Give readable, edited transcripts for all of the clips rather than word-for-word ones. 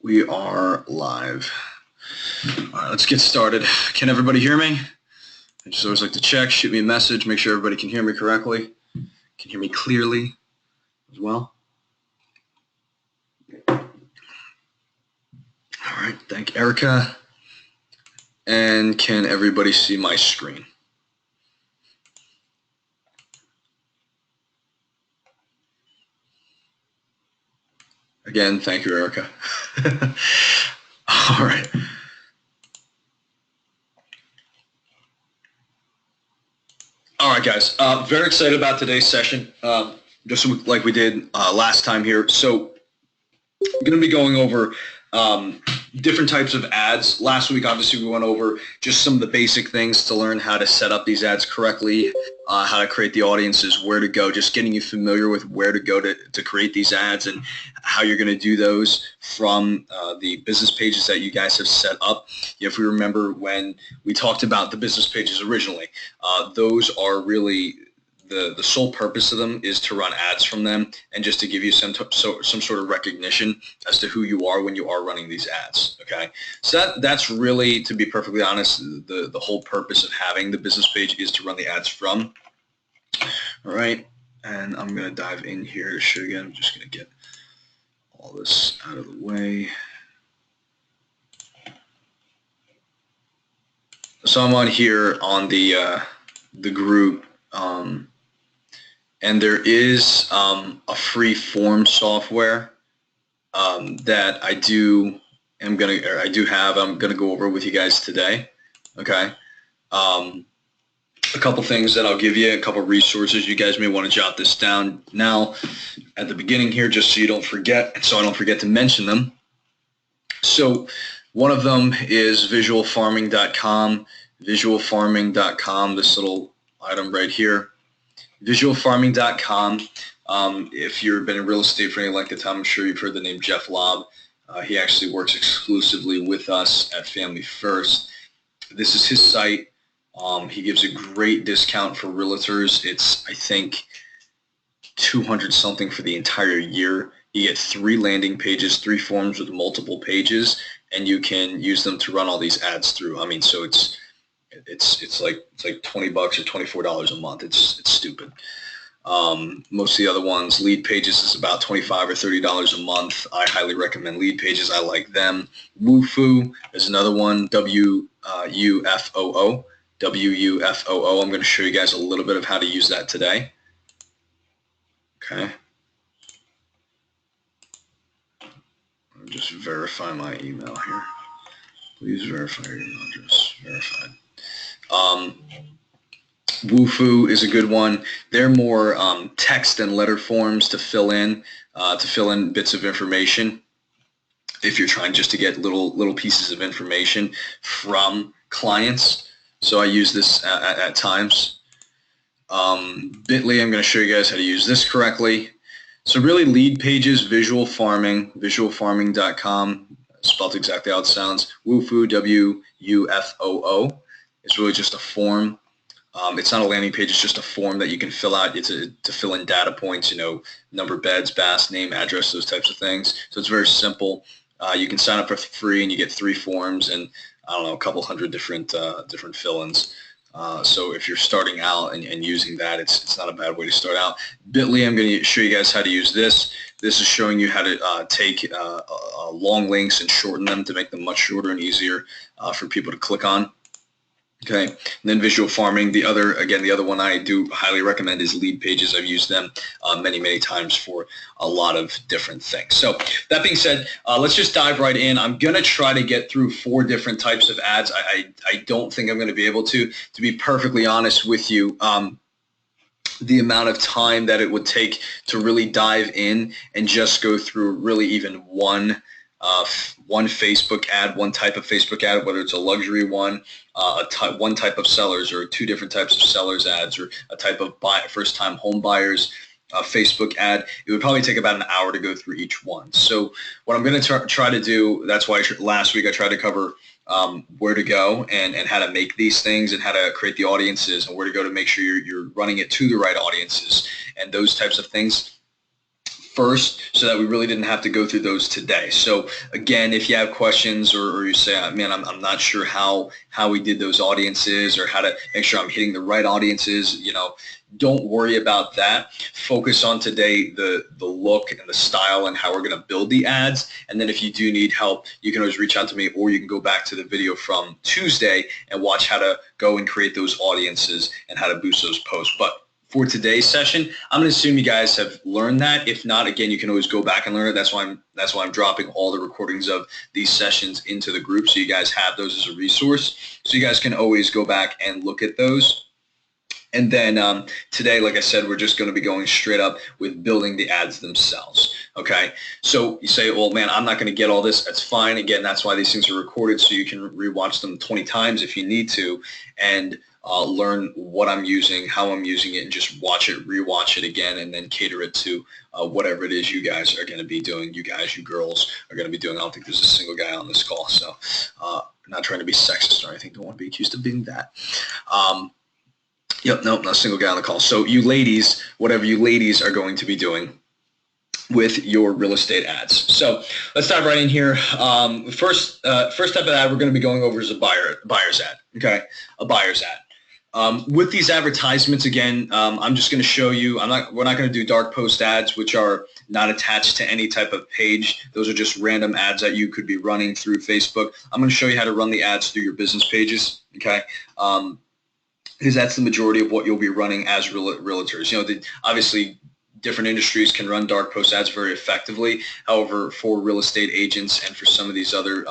We are live. All right, let's get started. Can everybody hear me? I just always like to check, shoot me a message, make sure everybody can hear me correctly, can hear me clearly as well. All right, thank Erica. And can everybody see my screen? Again, thank you, Erica. All right. All right, guys. Very excited about today's session, just like we did last time here. So I'm going to be going over different types of ads. Last week, obviously, we went over just some of the basic things to learn how to set up these ads correctly, how to create the audiences, where to go, just getting you familiar with where to go to create these ads and how you're going to do those from the business pages that you guys have set up. If we remember when we talked about the business pages originally, those are really the sole purpose of them is to run ads from them and just to give you some sort of recognition as to who you are when you are running these ads. Okay, so that's really, to be perfectly honest, the whole purpose of having the business page is to run the ads from. All right, and I'm going to dive in here to show you again. I'm just going to get all this out of the way. So I'm on here on the group. And there is a free form software that I'm gonna go over with you guys today. Okay, a couple things that I'll give you, a couple resources. You guys may want to jot this down now at the beginning here, just so you don't forget, and so I don't forget to mention them. So one of them is visualfarming.com. Visualfarming.com. This little item right here. Visualfarming.com. If you've been in real estate for any length of time, I'm sure you've heard the name Jeff Lobb. He actually works exclusively with us at Family First. This is his site. He gives a great discount for realtors. It's, I think, 200 something for the entire year. You get 3 landing pages, 3 forms with multiple pages, and you can use them to run all these ads through. I mean, so it's like $20 or $24 a month. It's stupid. Most of the other ones, Lead Pages is about $25 or $30 a month. I highly recommend Lead Pages. I like them. Wufoo is another one. WUFOO. WUFOO. I'm going to show you guys a little bit of how to use that today. Okay. I'll just verify my email here. Please verify your email address. Verified. Wufoo is a good one. They're more text and letter forms to fill in bits of information. If you're trying just to get little pieces of information from clients, so I use this at times. Bitly, I'm going to show you guys how to use this correctly. So really, Lead Pages, Visual Farming, visualfarming.com, spelled exactly how it sounds. Wufoo, WUFOO. It's really just a form. It's not a landing page. It's just a form that you can fill out. It's to fill in data points, number, beds, baths, name, address, those types of things. So it's very simple. You can sign up for free, and you get 3 forms and, I don't know, a couple hundred different fill-ins. So if you're starting out and using that, it's not a bad way to start out. Bitly, I'm going to show you guys how to use this. This is showing you how to take long links and shorten them to make them much shorter and easier for people to click on. Okay, and then Visual Farming, the other one I do highly recommend is Lead Pages. I've used them many times for a lot of different things. So that being said, let's just dive right in. I'm going to try to get through 4 different types of ads. I don't think I'm going to be able to be perfectly honest with you. The amount of time that it would take to really dive in and just go through really even one Facebook ad, one type of Facebook ad, whether it's a luxury one, one type of sellers, or 2 different types of sellers ads, or a type of first-time home buyers Facebook ad, it would probably take about an hour to go through each one. So what I'm going to try to do, that's why last week I tried to cover where to go and how to make these things and how to create the audiences and where to go to make sure you're running it to the right audiences and those types of things. first so that we really didn't have to go through those today. So again, if you have questions or you say, man, I'm not sure how we did those audiences or how to make sure I'm hitting the right audiences, don't worry about that. Focus on today the look and the style and how we're going to build the ads. And then if you do need help, you can always reach out to me, or you can go back to the video from Tuesday and watch how to go and create those audiences and how to boost those posts. But for today's session, I'm going to assume you guys have learned that. If not, again, you can always go back and learn it. That's why I'm dropping all the recordings of these sessions into the group, so you guys have those as a resource. So you guys can always go back and look at those. And then today, like I said, we're just going to be going straight up with building the ads themselves. Okay, so you say, well, man, I'm not going to get all this. That's fine. Again, that's why these things are recorded, so you can rewatch them 20 times if you need to, and learn what I'm using, how I'm using it, and just watch it, rewatch it again, and then cater it to whatever it is you guys are going to be doing. You guys, you girls are going to be doing. I don't think there's a single guy on this call, so not trying to be sexist or anything. Don't want to be accused of being that. Yep, nope, not a single guy on the call. So you ladies, whatever you ladies are going to be doing with your real estate ads. So let's dive right in here. First type of ad we're going to be going over is a buyer's ad. Okay, a buyer's ad. With these advertisements, again, I'm just going to show you. We're not going to do dark post ads, which are not attached to any type of page. Those are just random ads that you could be running through Facebook. I'm going to show you how to run the ads through your business pages. Okay. Because that's the majority of what you'll be running as realtors. Obviously, different industries can run dark post ads very effectively. However, for real estate agents and for some of these other,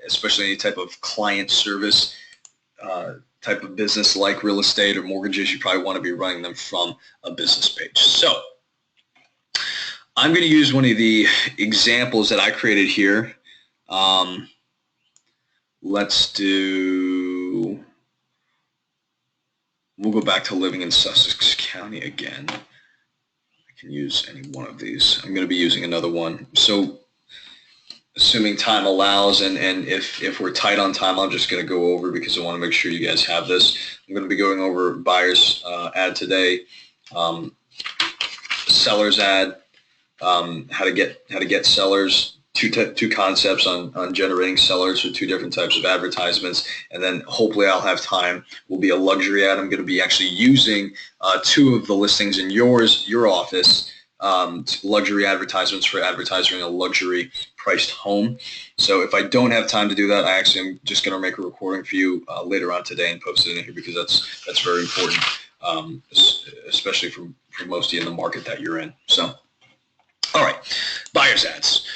especially any type of client service type of business like real estate or mortgages, you probably want to be running them from a business page. So I'm going to use one of the examples that I created here. We'll go back to living in Sussex County again. I can use any one of these. I'm going to be using another one. So assuming time allows, and if we're tight on time, I'm just going to go over because I want to make sure you guys have this. I'm going to be going over buyer's ad today, seller's ad, how to get sellers, two concepts on generating sellers for two different types of advertisements, and then hopefully I'll have time. Will be a luxury ad. I'm going to be actually using two of the listings in your office, luxury advertisements for advertising a luxury priced home. So if I don't have time to do that, I actually am just going to make a recording for you later on today and post it in here because that's very important, especially for most of you in the market that you're in. So, all right, buyer's ads.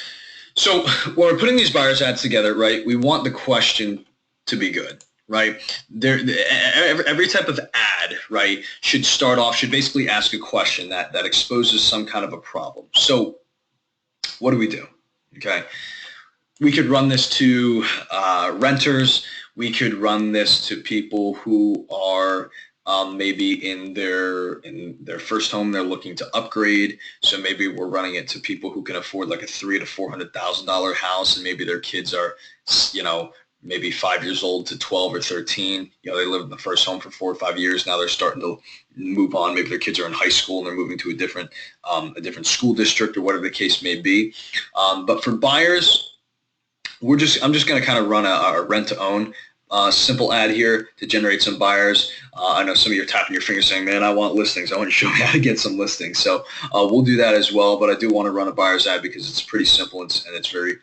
So when we're putting these buyer's ads together, right, we want the question to be good, right? Every type of ad, right, should basically ask a question that exposes some kind of a problem. So what do? Okay, we could run this to renters. We could run this to people who are maybe in their first home, they're looking to upgrade. So maybe we're running it to people who can afford like a $300,000 to $400,000 house, and maybe their kids are, maybe 5 years old to 12 or 13. They lived in the first home for 4 or 5 years. Now they're starting to move on. Maybe their kids are in high school and they're moving to a different school district or whatever the case may be. But for buyers, I'm just going to kind of run a rent to own simple ad here to generate some buyers. I know some of you are tapping your fingers saying, man, I want listings. I want to show you how to get some listings. So we'll do that as well. But I do want to run a buyer's ad because it's pretty simple and it's very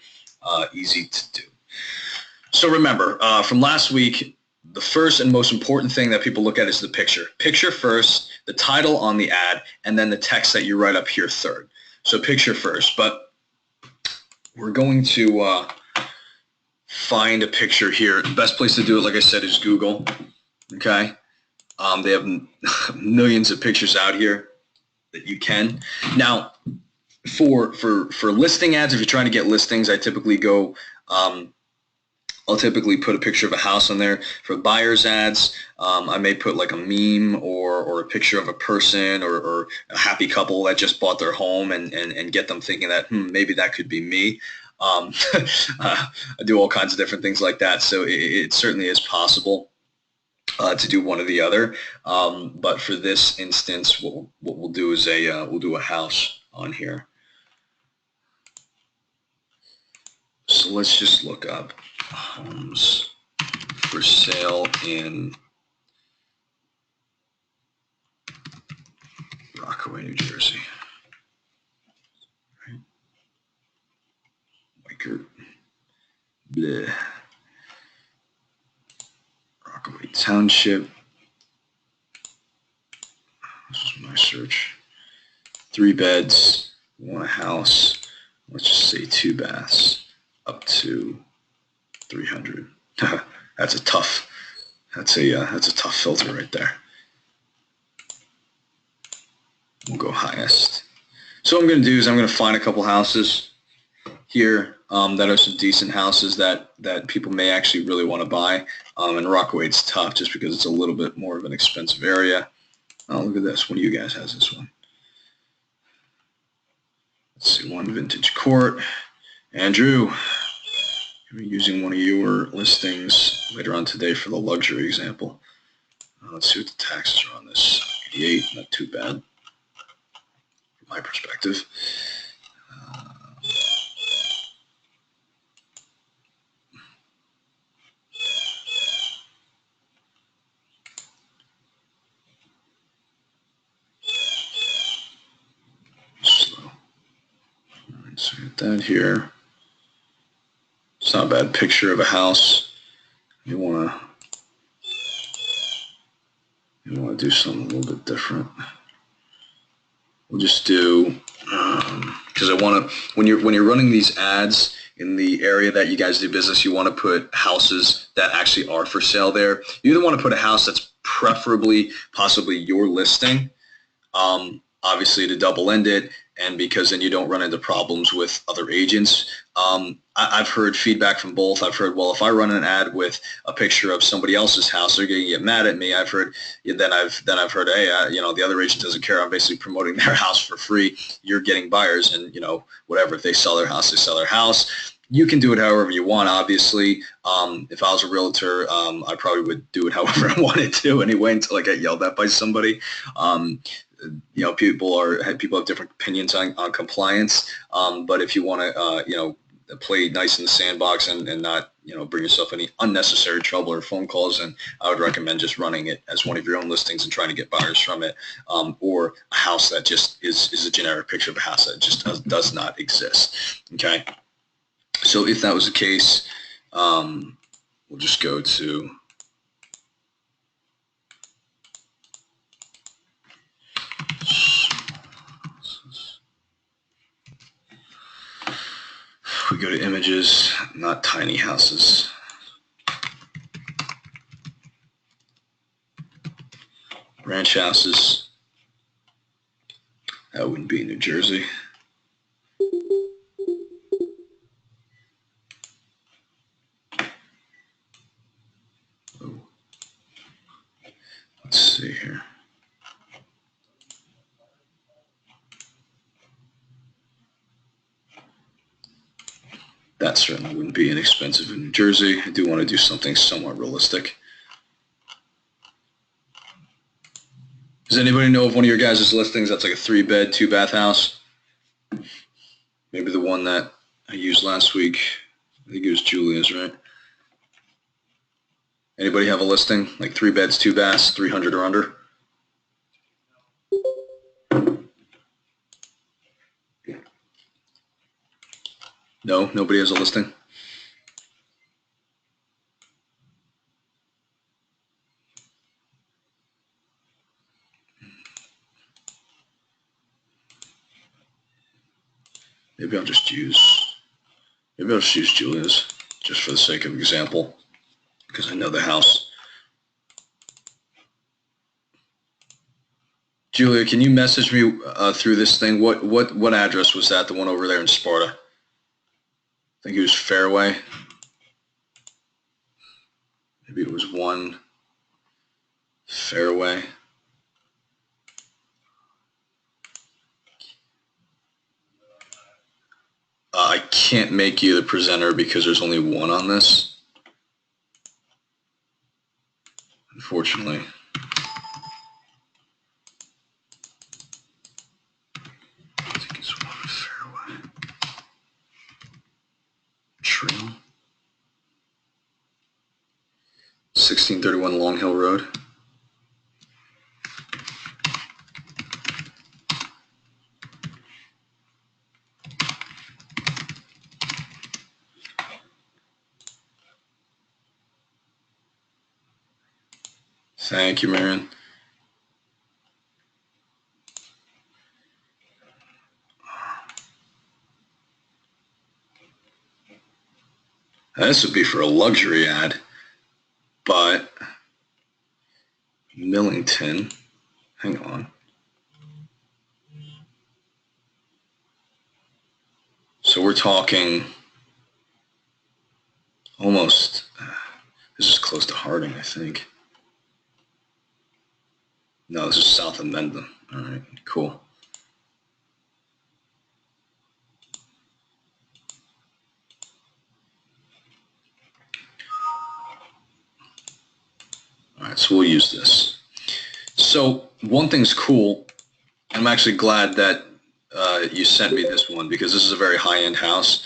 easy to do. So remember, from last week, the first and most important thing that people look at is the picture. Picture first, the title on the ad, and then the text that you write up here third. So picture first. But we're going to find a picture here. The best place to do it, like I said, is Google. Okay, they have millions of pictures out here that you can. Now, for listing ads, if you're trying to get listings, I typically go. I'll typically put a picture of a house on there. For buyer's ads, I may put like a meme or a picture of a person or a happy couple that just bought their home and get them thinking that maybe that could be me. I do all kinds of different things like that, so it certainly is possible to do one or the other. But for this instance, what we'll do is we'll do a house on here. So let's just look up homes for sale in Rockaway, New Jersey. Weichert. Bleh. Rockaway Township. This is my search. 3 beds, 1 house. Let's just say 2 baths, up to 300. That's a tough filter right there. We'll go highest. So what I'm going to do is I'm going to find a couple houses here that are some decent houses that people may actually really want to buy. And Rockaway, it's tough just because it's a little bit more of an expensive area. Oh, look at this. One of you guys has this one. Let's see, One Vintage Court. Andrew, you'll be using one of your listings later on today for the luxury example. Let's see what the taxes are on this. 88, not too bad from my perspective. Slow. All right, so get that here. It's not a bad picture of a house. You want to do something a little bit different. We'll just do because I want to when you're running these ads in the area that you guys do business, you want to put houses that actually are for sale there. You either want to put a house that's preferably possibly your listing, obviously to double end it, and because then you don't run into problems with other agents. I've heard feedback from both. I've heard, well, if I run an ad with a picture of somebody else's house, they're going to get mad at me. I've heard, then I've heard, hey, the other agent doesn't care. I'm basically promoting their house for free. You're getting buyers, and whatever. If they sell their house, they sell their house. You can do it however you want, obviously. If I was a realtor, I probably would do it however I wanted to anyway until I get yelled at by somebody. People have different opinions on compliance. But if you want to, play nice in the sandbox and not, bring yourself any unnecessary trouble or phone calls, and I would recommend just running it as one of your own listings and trying to get buyers from it, or a house that just is a generic picture of a house that just does not exist. Okay. So if that was the case, we'll just go to we go to images, not tiny houses. Ranch houses. That wouldn't be in New Jersey. Oh. Let's see here. That certainly wouldn't be inexpensive in New Jersey. I do want to do something somewhat realistic. Does anybody know of one of your guys' listings that's like a 3-bed, 2-bath house? Maybe the one that I used last week. I think it was Julia's, right? Anybody have a listing like 3 beds, 2 baths, 300 or under? No, nobody has a listing. Maybe I'll just use Julia's just for the sake of example, because I know the house. Julia, can you message me through this thing? What address was that? The one over there in Sparta? I think it was Fairway. Maybe it was 1 Fairway. I can't make you the presenter because there's only 1 on this, unfortunately. I think it's Trail. 1631 Long Hill Road. Thank you, Marion. This would be for a luxury ad, but Millington, hang on. So we're talking almost, this is close to Harding, I think. No, this is south of Mendham. All right, cool. All right, so we'll use this. So one thing's cool. I'm actually glad that you sent me this one because this is a very high-end house.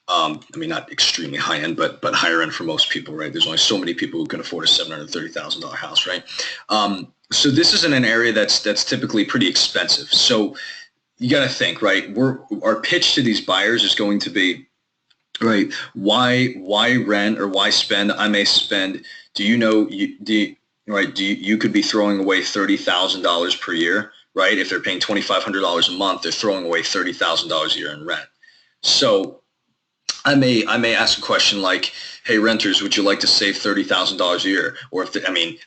I mean, not extremely high-end, but higher end for most people, right? There's only so many people who can afford a $730,000 house, right? So this is in an area that's typically pretty expensive. So you got to think, right? Our pitch to these buyers is going to be, right? Why rent or why spend? I may spend. Do you know? You could be throwing away $30,000 per year, right? If they're paying $2,500 a month, they're throwing away $30,000 a year in rent. So I may ask a question like, "Hey, renters, would you like to save $30,000 a year?" Or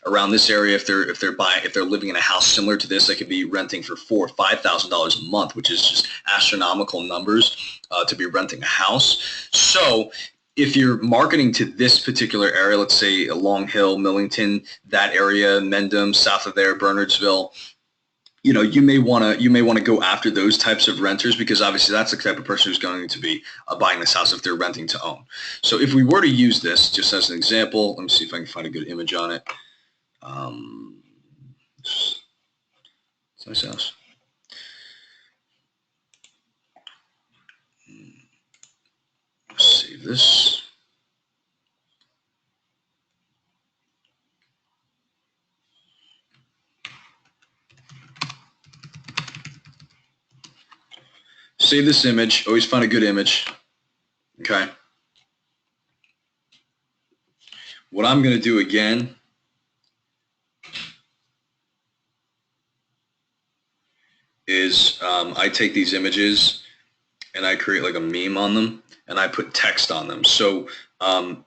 around this area, if they're living in a house similar to this, they could be renting for $4,000 or $5,000 a month, which is just astronomical numbers to be renting a house. So if you're marketing to this particular area, let's say Long Hill, Millington, that area, Mendham, south of there, Bernardsville, you may want to go after those types of renters because obviously that's the type of person who's going to be buying this house if they're renting to own. So if we were to use this just as an example, let me see if I can find a good image on it. It's a nice house. Save this. Save this image. Always find a good image. Okay. What I'm going to do again is I take these images and I create like a meme on them and I put text on them. So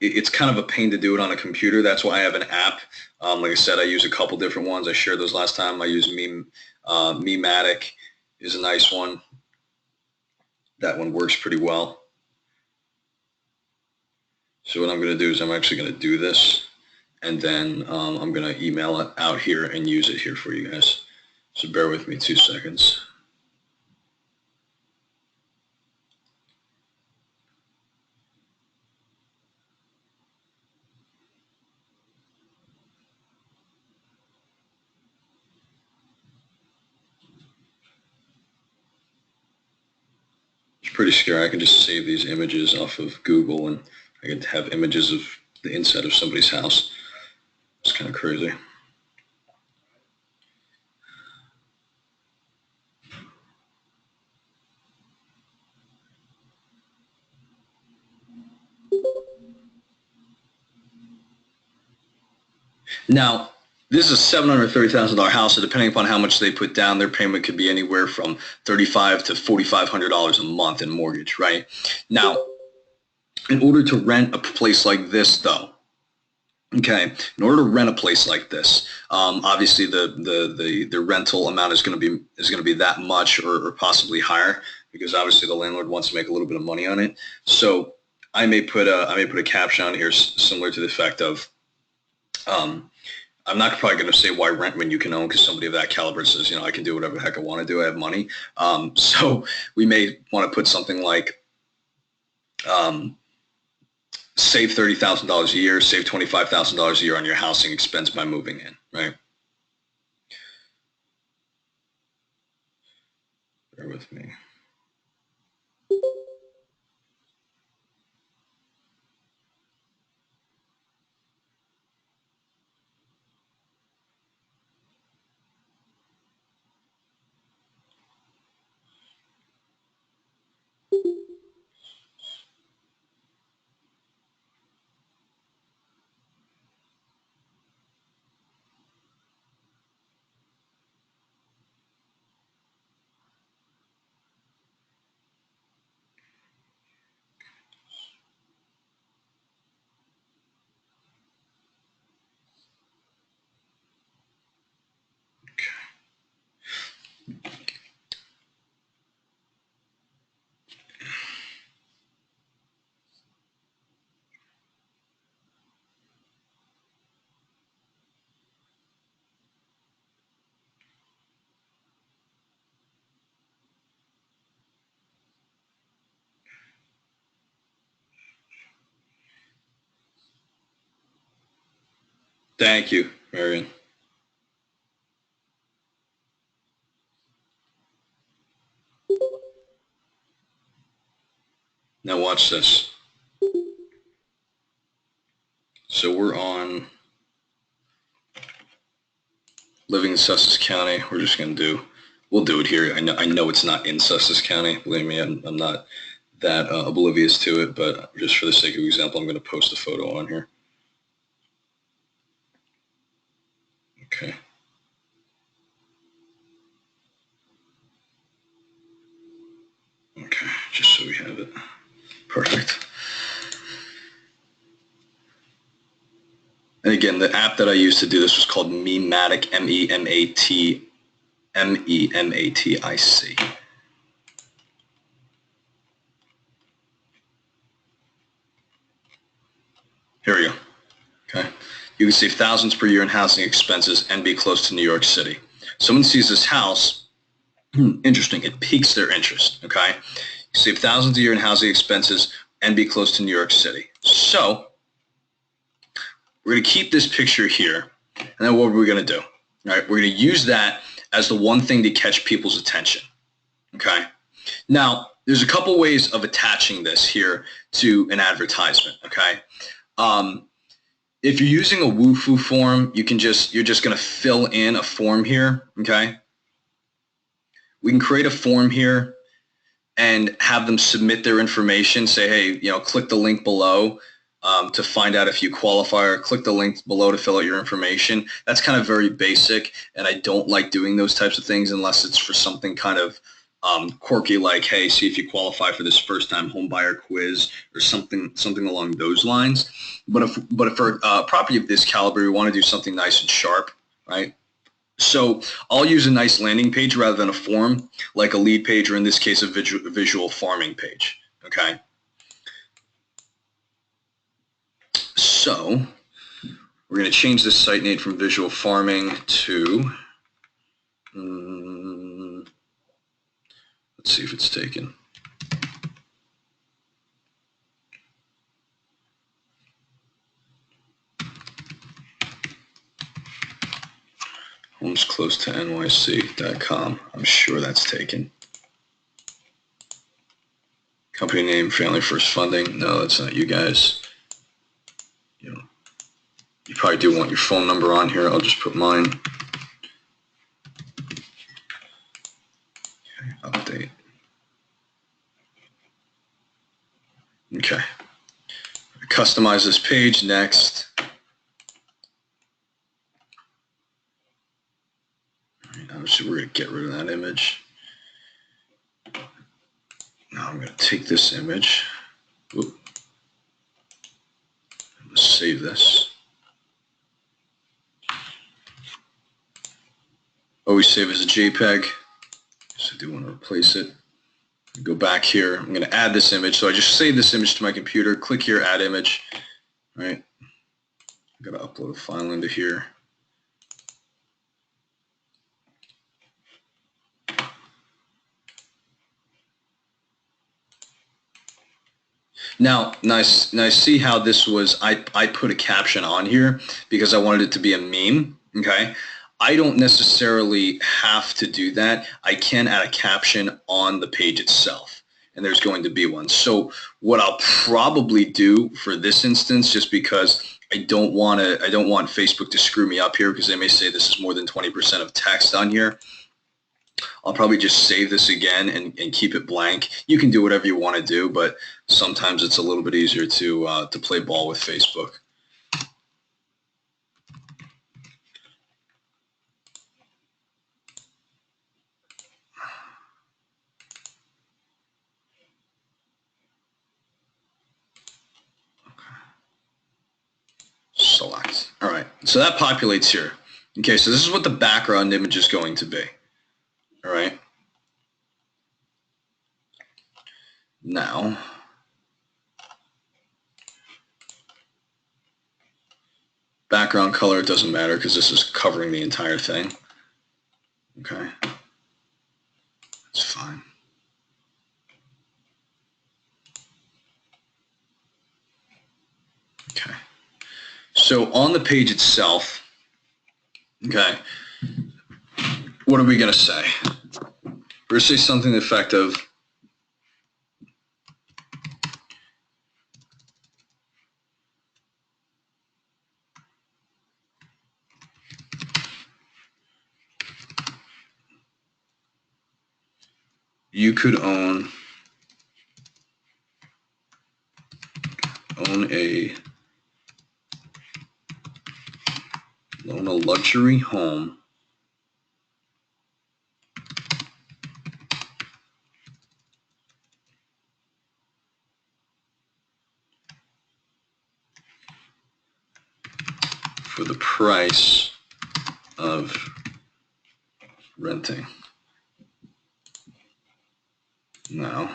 it's kind of a pain to do it on a computer. That's why I have an app. Like I said, I use a couple different ones. I shared those last time. I use Mematic is a nice one. That one works pretty well. So what I'm going to do is I'm actually going to do this and then I'm going to email it out here and use it here for you guys. So bear with me 2 seconds. It's pretty scary. I can just save these images off of Google and I can have images of the inside of somebody's house. It's kind of crazy. Now, this is a $730,000 house, so depending upon how much they put down, their payment could be anywhere from $3,500 to $4,500 a month in mortgage, right? Now, in order to rent a place like this, though, okay, in order to rent a place like this, obviously the rental amount is going to be that much or possibly higher because obviously the landlord wants to make a little bit of money on it. So I may put a caption on here similar to the effect of. I'm not probably going to say why rent when you can own because somebody of that caliber says, I can do whatever the heck I want to do. I have money. So we may want to put something like save $30,000 a year, save $25,000 a year on your housing expense by moving in, right? Bear with me. Thank you, Marion. Now watch this. So we're on living in Sussex County. We're just going to we'll do it here. I know it's not in Sussex County. Believe me, I'm not that oblivious to it, but just for the sake of example, I'm going to post a photo on here. Okay. Okay, just so we have it. Perfect. And again, the app that I used to do this was called Mematic, Mematic. Here we go. Okay. You can save thousands per year in housing expenses and be close to New York City. Someone sees this house, interesting, it piques their interest. Okay. You save thousands a year in housing expenses and be close to New York City. So we're going to keep this picture here. And then what are we going to do? All right. We're going to use that as the one thing to catch people's attention. Okay. Now, there's a couple ways of attaching this here to an advertisement. Okay. If you're using a Wufoo form, you're just going to fill in a form here. Okay. We can create a form here and have them submit their information. Say, hey, click the link below to find out if you qualify, or click the link below to fill out your information. That's kind of very basic, and I don't like doing those types of things unless it's for something kind of quirky, like, hey, see if you qualify for this first-time home buyer quiz or something along those lines. But if for a property of this caliber, we want to do something nice and sharp, right? So I'll use a nice landing page rather than a form, like a lead page, or in this case, a visual farming page. Okay. So we're going to change this site name from visual farming to, let's see if it's taken. Homes close to NYC.com. I'm sure that's taken. Company name, Family First Funding. No, that's not you guys. You probably do want your phone number on here. I'll just put mine. Okay, update. Okay. Customize this page. Next. Obviously, we're going to get rid of that image. Now I'm going to take this image. Whoop. I'm going to save this. Always save as a JPEG. So I do want to replace it. Go back here. I'm going to add this image. So I just save this image to my computer. Click here, add image. All right. I've got to upload a file into here. Now I see how this was, I put a caption on here because I wanted it to be a meme, okay? I don't necessarily have to do that. I can add a caption on the page itself, and there's going to be one. So what I'll probably do for this instance, just because I don't want Facebook to screw me up here because they may say this is more than 20% of text on here. I'll probably just save this again and keep it blank. You can do whatever you want to do, but sometimes it's a little bit easier to play ball with Facebook. Select. All right, so that populates here. Okay, so this is what the background image is going to be. All right. Now, background color doesn't matter because this is covering the entire thing. Okay, that's fine. Okay, So on the page itself, okay, what are we going to say? We're going to say something to the effect of, you could own a luxury home for the price of renting. Now, I'm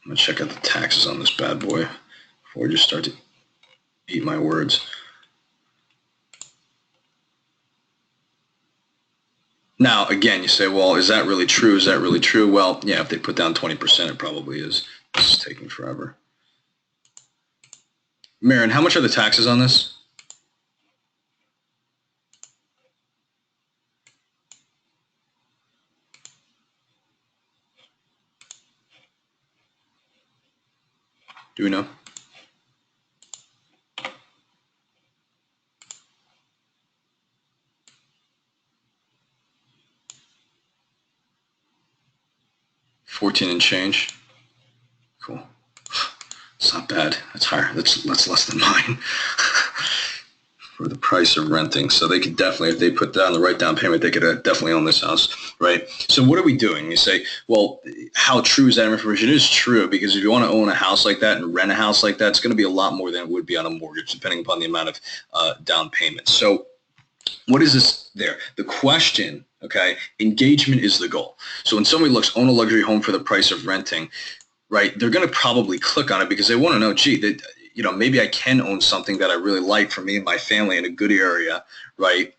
going to check out the taxes on this bad boy before I just start to eat my words. Now, again, you say, well, is that really true? Is that really true? Well, yeah, if they put down 20%, it probably is. This is taking forever. Marin, how much are the taxes on this? Do we know? $14 and change. Cool. It's not bad. That's higher. That's less than mine. For the price of renting. So they could definitely, if they put down the right down payment, they could definitely own this house, right? So what are we doing? You say, well, how true is that information? It is true, because if you want to own a house like that and rent a house like that, it's going to be a lot more than it would be on a mortgage, depending upon the amount of down payment. So what is this there? The question, okay, engagement is the goal. So when somebody looks, own a luxury home for the price of renting, right, they're going to probably click on it because they want to know, gee, that, you know, maybe I can own something that I really like for me and my family in a good area, right,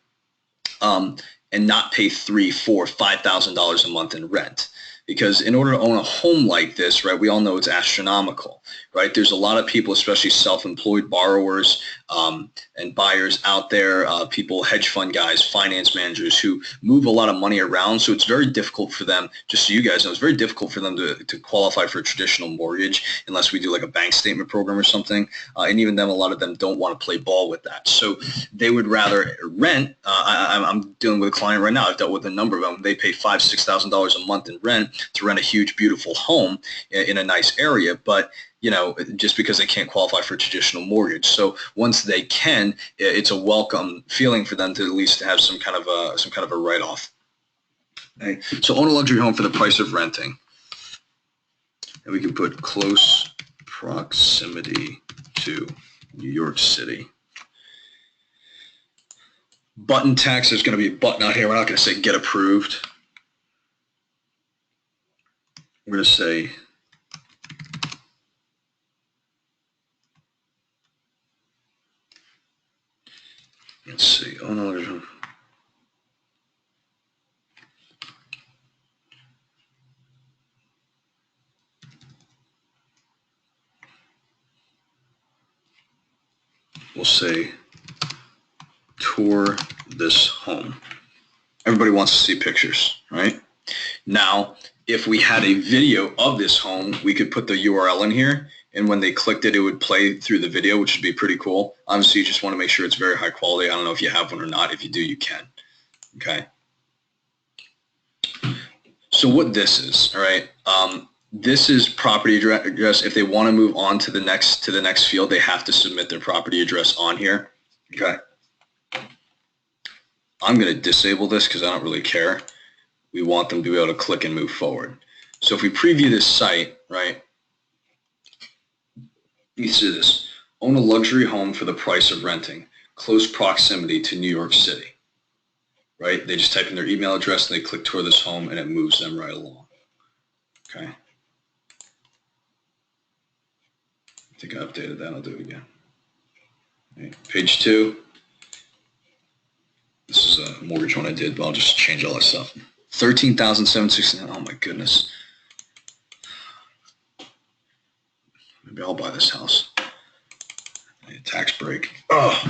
and not pay $3,000, $4,000, $5,000 a month in rent. Because in order to own a home like this, right, we all know it's astronomical, right? There's a lot of people, especially self-employed borrowers and buyers out there, people, hedge fund guys, finance managers who move a lot of money around. So it's very difficult for them, just so you guys know, it's very difficult for them to qualify for a traditional mortgage unless we do like a bank statement program or something. And even then, a lot of them don't want to play ball with that. So they would rather rent. I'm dealing with a client right now. I've dealt with a number of them. They pay $5,000, $6,000 a month in rent to rent a huge, beautiful home in a nice area, but you know, just because they can't qualify for a traditional mortgage. So once they can, it's a welcome feeling for them to at least have some kind of a write-off. Okay. So own a luxury home for the price of renting, and we can put close proximity to New York City. Button text. There's going to be a button out here. We're not going to say get approved. We're going to say let's see. Oh no. We'll say tour this home. Everybody wants to see pictures, right? Now, if we had a video of this home, we could put the URL in here, and when they clicked it, it would play through the video, which would be pretty cool. Obviously, you just want to make sure it's very high quality. I don't know if you have one or not. If you do, you can. Okay. So what this is, all right? This is property address. If they want to move on to the next field, they have to submit their property address on here. Okay. I'm going to disable this because I don't really care. We want them to be able to click and move forward. So if we preview this site, right, you see this. Own a luxury home for the price of renting. Close proximity to New York City. Right? They just type in their email address and they click tour this home and it moves them right along. Okay. I think I updated that. I'll do it again. Okay. Page 2. This is a mortgage one I did, but I'll just change all that stuff. 13,769. Oh my goodness. Maybe I'll buy this house. I need a tax break. Oh.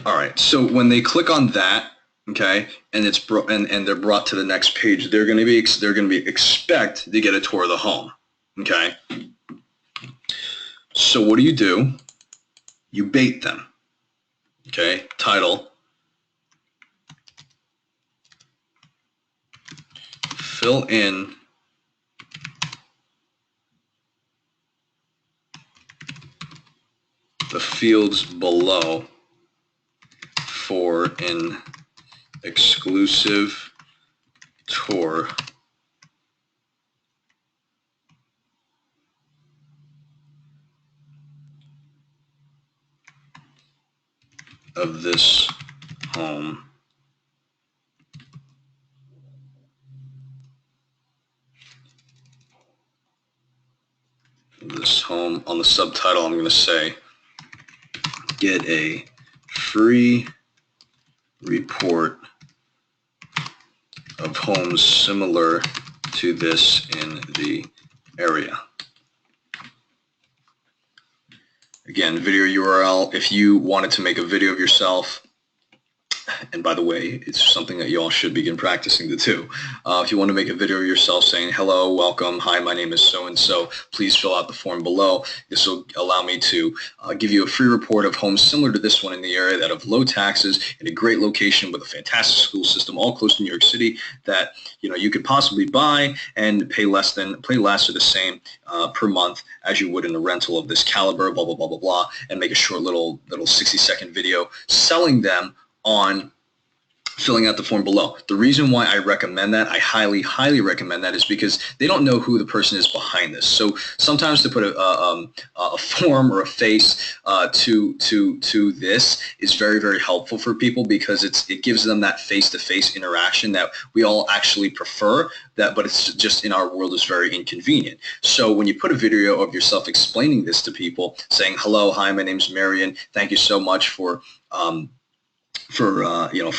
All right. So when they click on that, okay, and it's and they're brought to the next page, they're going to be expect to get a tour of the home. Okay. So what do? You bait them. Okay. Title. Fill in the fields below for an exclusive tour of this home. On the subtitle, I'm going to say, get a free report of homes similar to this in the area. Again, video URL. If you wanted to make a video of yourself, and by the way, it's something that you all should begin practicing to do. If you want to make a video of yourself saying, hello, welcome, hi, my name is so-and-so, please fill out the form below. This will allow me to give you a free report of homes similar to this one in the area that have low taxes in a great location with a fantastic school system, all close to New York City, that you could possibly buy and pay less or the same per month as you would in a rental of this caliber, blah, blah, blah, blah, blah, and make a short little 60-second video selling them on filling out the form below. The reason why I recommend that, I highly, highly recommend that, is because they don't know who the person is behind this. So sometimes to put a form or a face to this is very, very helpful for people, because it gives them that face-to-face interaction that we all actually prefer, but it's just in our world is very inconvenient. So when you put a video of yourself explaining this to people, saying, hello, hi, my name's Marion, thank you so much for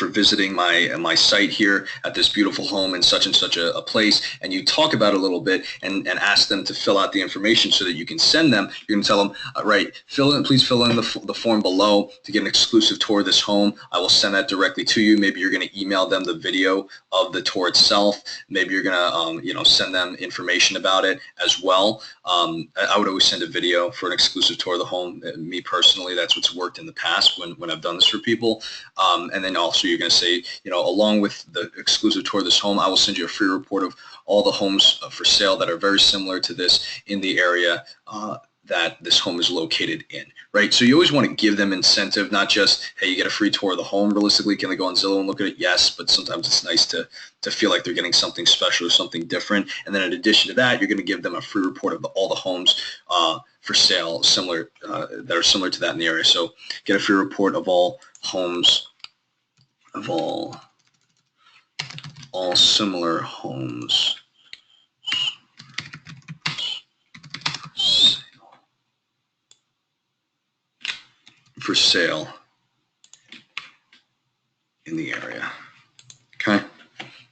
visiting my site here at this beautiful home in such and such a place, and you talk about it a little bit and ask them to fill out the information so that you can send them. You're going to tell them, please fill in the form below to get an exclusive tour of this home. I will send that directly to you. Maybe you're going to email them the video of the tour itself. Maybe you're going to send them information about it as well. I would always send a video for an exclusive tour of the home. Me personally, that's what's worked in the past when I've done this for people. And then also you're going to say, along with the exclusive tour of this home, I will send you a free report of all the homes for sale that are very similar to this in the area that this home is located in, right? So you always want to give them incentive, not just, hey, you get a free tour of the home. Realistically, can they go on Zillow and look at it? Yes, but sometimes it's nice to feel like they're getting something special or something different. And then in addition to that, you're going to give them a free report of all the homes for sale that are similar to that in the area. So get a free report of all homes, of all similar homes for sale in the area. Okay.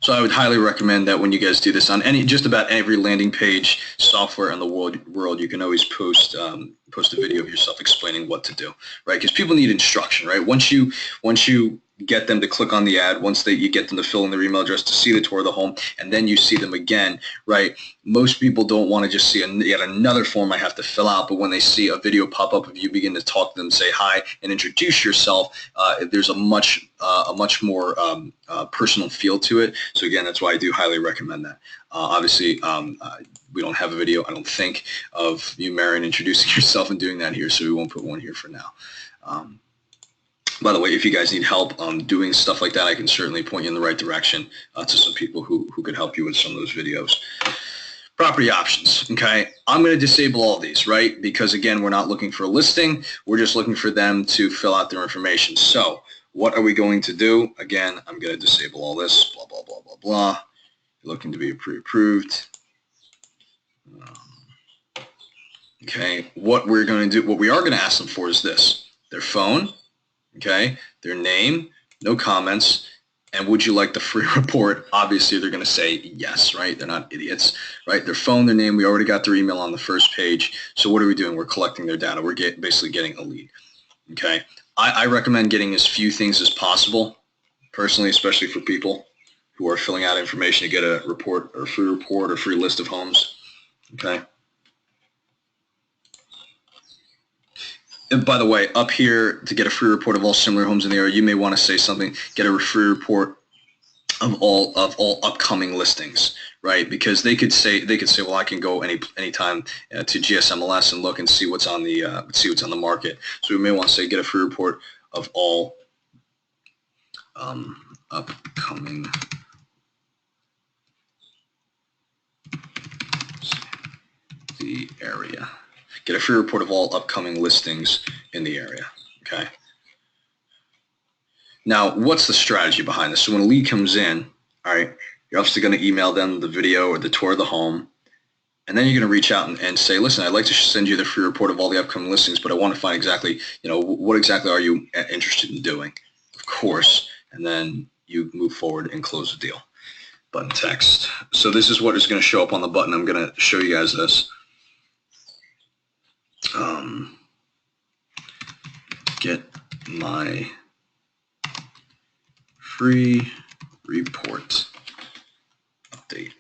So I would highly recommend that when you guys do this on just about every landing page software in the world, you can always post a video of yourself explaining what to do, right? Because people need instruction, right? Once you get them to click on the ad, once you get them to fill in their email address to see the tour of the home, and then you see them again, right? Most people don't want to just see yet another form I have to fill out, but when they see a video pop up of you begin to talk to them, say hi, and introduce yourself, there's a much more personal feel to it. So again, that's why I do highly recommend that. Obviously, we don't have a video, I don't think, of you, Marion, introducing yourself and doing that here, so we won't put one here for now. By the way, if you guys need help doing stuff like that, I can certainly point you in the right direction to some people who could help you with some of those videos. Property options, okay? I'm going to disable all these, right? Because again, we're not looking for a listing. We're just looking for them to fill out their information. So what are we going to do? Again, I'm going to disable all this, blah, blah, blah, blah, blah. You're looking to be pre-approved. Okay, what we are going to ask them for is this: their phone, okay, their name, no comments, and would you like the free report? Obviously, they're going to say yes, right? They're not idiots, right? Their phone, their name, we already got their email on the first page. So what are we doing? We're collecting their data. We're basically getting a lead, okay? I recommend getting as few things as possible, personally, especially for people who are filling out information to get a report or free list of homes. Okay. And by the way, up here to get a free report of all similar homes in the area, you may want to say something, get a free report of all upcoming listings, right? Because they could say, well, I can go anytime to GSMLS and look and see what's on the market. So we may want to say, get a free report of all upcoming the area. Get a free report of all upcoming listings in the area. Okay. Now, what's the strategy behind this? So when a lead comes in, all right, you're obviously going to email them the video or the tour of the home, and then you're going to reach out and say, listen, I'd like to send you the free report of all the upcoming listings, but I want to find exactly, what exactly are you interested in doing? Of course, and then you move forward and close the deal. Button text. So this is what is going to show up on the button. I'm going to show you guys this. Get my free report update.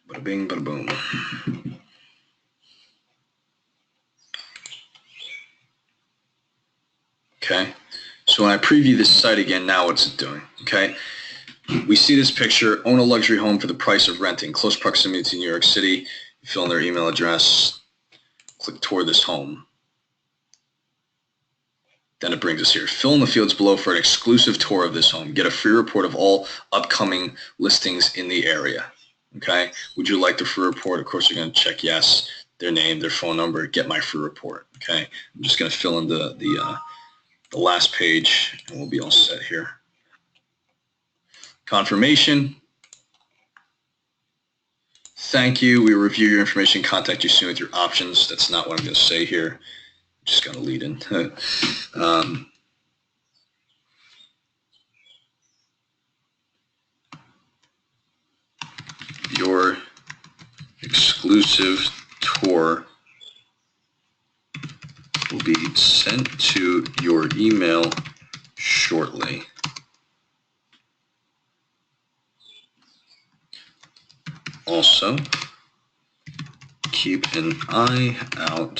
Bada bing, bada boom. Okay. So when I preview this site again, now what's it doing? Okay. We see this picture, own a luxury home for the price of renting, close proximity to New York City. You fill in their email address, click tour this home. Then it brings us here. Fill in the fields below for an exclusive tour of this home. Get a free report of all upcoming listings in the area. Okay. Would you like the free report? Of course, you're going to check yes, their name, their phone number, get my free report. Okay. I'm just going to fill in the last page and we'll be all set here. Confirmation. Thank you. We review your information. Contact you soon with your options. That's not what I'm going to say here. Just going to lead in. Your exclusive tour will be sent to your email shortly. Also, keep an eye out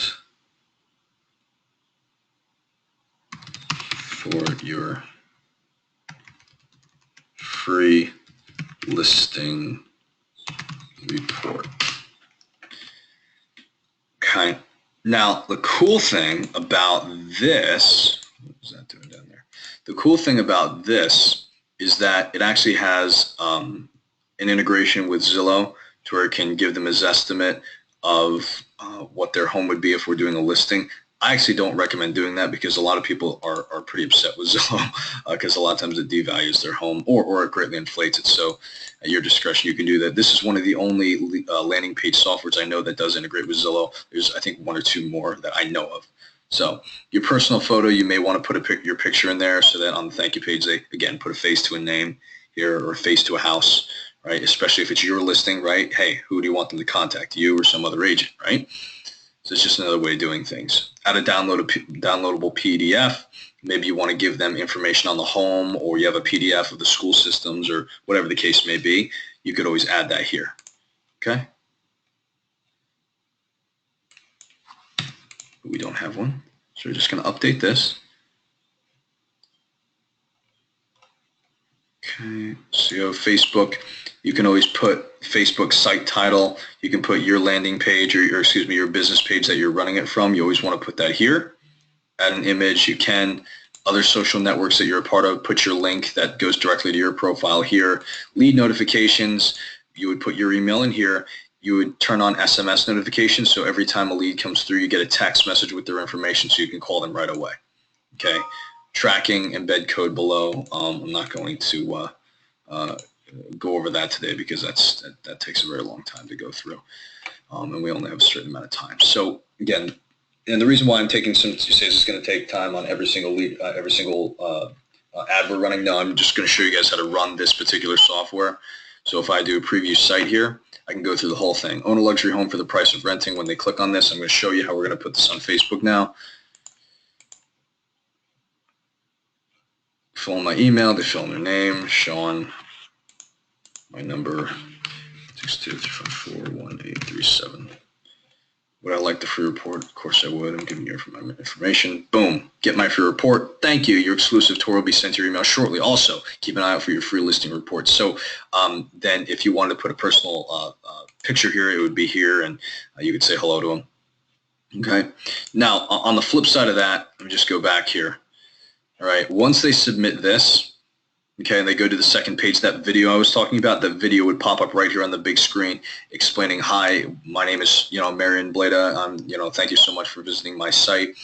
for your free listing report. Okay. Now, the cool thing about this, what is that doing down there? The cool thing about this is that it actually has an integration with Zillow to where it can give them a Zestimate of what their home would be if we're doing a listing. I actually don't recommend doing that because a lot of people are pretty upset with Zillow because a lot of times it devalues their home or it greatly inflates it. So at your discretion, you can do that. This is one of the only landing page softwares I know that does integrate with Zillow. There's, I think, one or two more that I know of. So your personal photo, you may want to put your picture in there so that on the thank you page, they, again, put a face to a name here or a face to a house, right? Especially if it's your listing, right? Hey, who do you want them to contact, you or some other agent, right? So it's just another way of doing things. Add a downloadable PDF. Maybe you want to give them information on the home or you have a PDF of the school systems or whatever the case may be. You could always add that here. Okay. We don't have one. So we're just going to update this. Okay. So you have Facebook. You can always put Facebook site title. You can put your landing page or your business page that you're running it from. You always want to put that here. Add an image. You can. Other social networks that you're a part of, put your link that goes directly to your profile here. Lead notifications. You would put your email in here. You would turn on SMS notifications. So every time a lead comes through, you get a text message with their information so you can call them right away. Okay. Tracking, embed code below. I'm not going to go over that today because that takes a very long time to go through, and we only have a certain amount of time. So again, and the reason why I'm taking some, you say it's going to take time on every single lead, every single ad we're running. No, I'm just going to show you guys how to run this particular software. So if I do a preview site here, I can go through the whole thing. Own a luxury home for the price of renting. When they click on this, I'm going to show you how we're going to put this on Facebook now. fill in my email, they fill in their name, Sean, my number, 623541837. Would I like the free report? Of course I would. I'm giving you my information. Boom. Get my free report. Thank you. Your exclusive tour will be sent to your email shortly. Also, keep an eye out for your free listing report. So then if you wanted to put a personal picture here, it would be here, and you could say hello to them. Okay. Now, on the flip side of that, let me just go back here. All right. Once they submit this, okay, and they go to the second page, that video I was talking about, that video would pop up right here on the big screen explaining, hi, my name is, Marion Bleda. Thank you so much for visiting my site.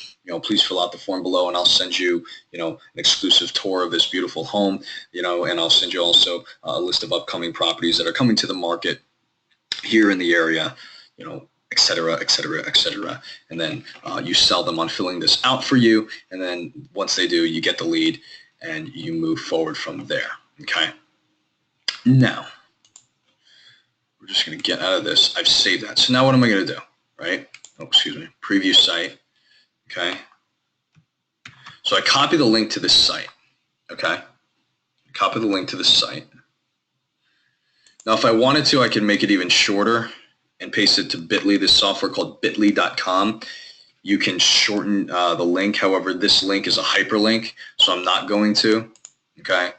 Please fill out the form below and I'll send you, an exclusive tour of this beautiful home, and I'll send you also a list of upcoming properties that are coming to the market here in the area, et cetera, et cetera, et cetera. And then you sell them on filling this out for you. And then once they do, you get the lead and you move forward from there. Okay. Now, we're just going to get out of this. I've saved that. So now what am I going to do? Right? Oh, excuse me. Preview site. Okay. So I copy the link to this site. Okay. Copy the link to this site. Now, if I wanted to, I could make it even shorter and paste it to Bitly, this software called bitly.com. You can shorten the link. However, this link is a hyperlink, so I'm not going to. Okay.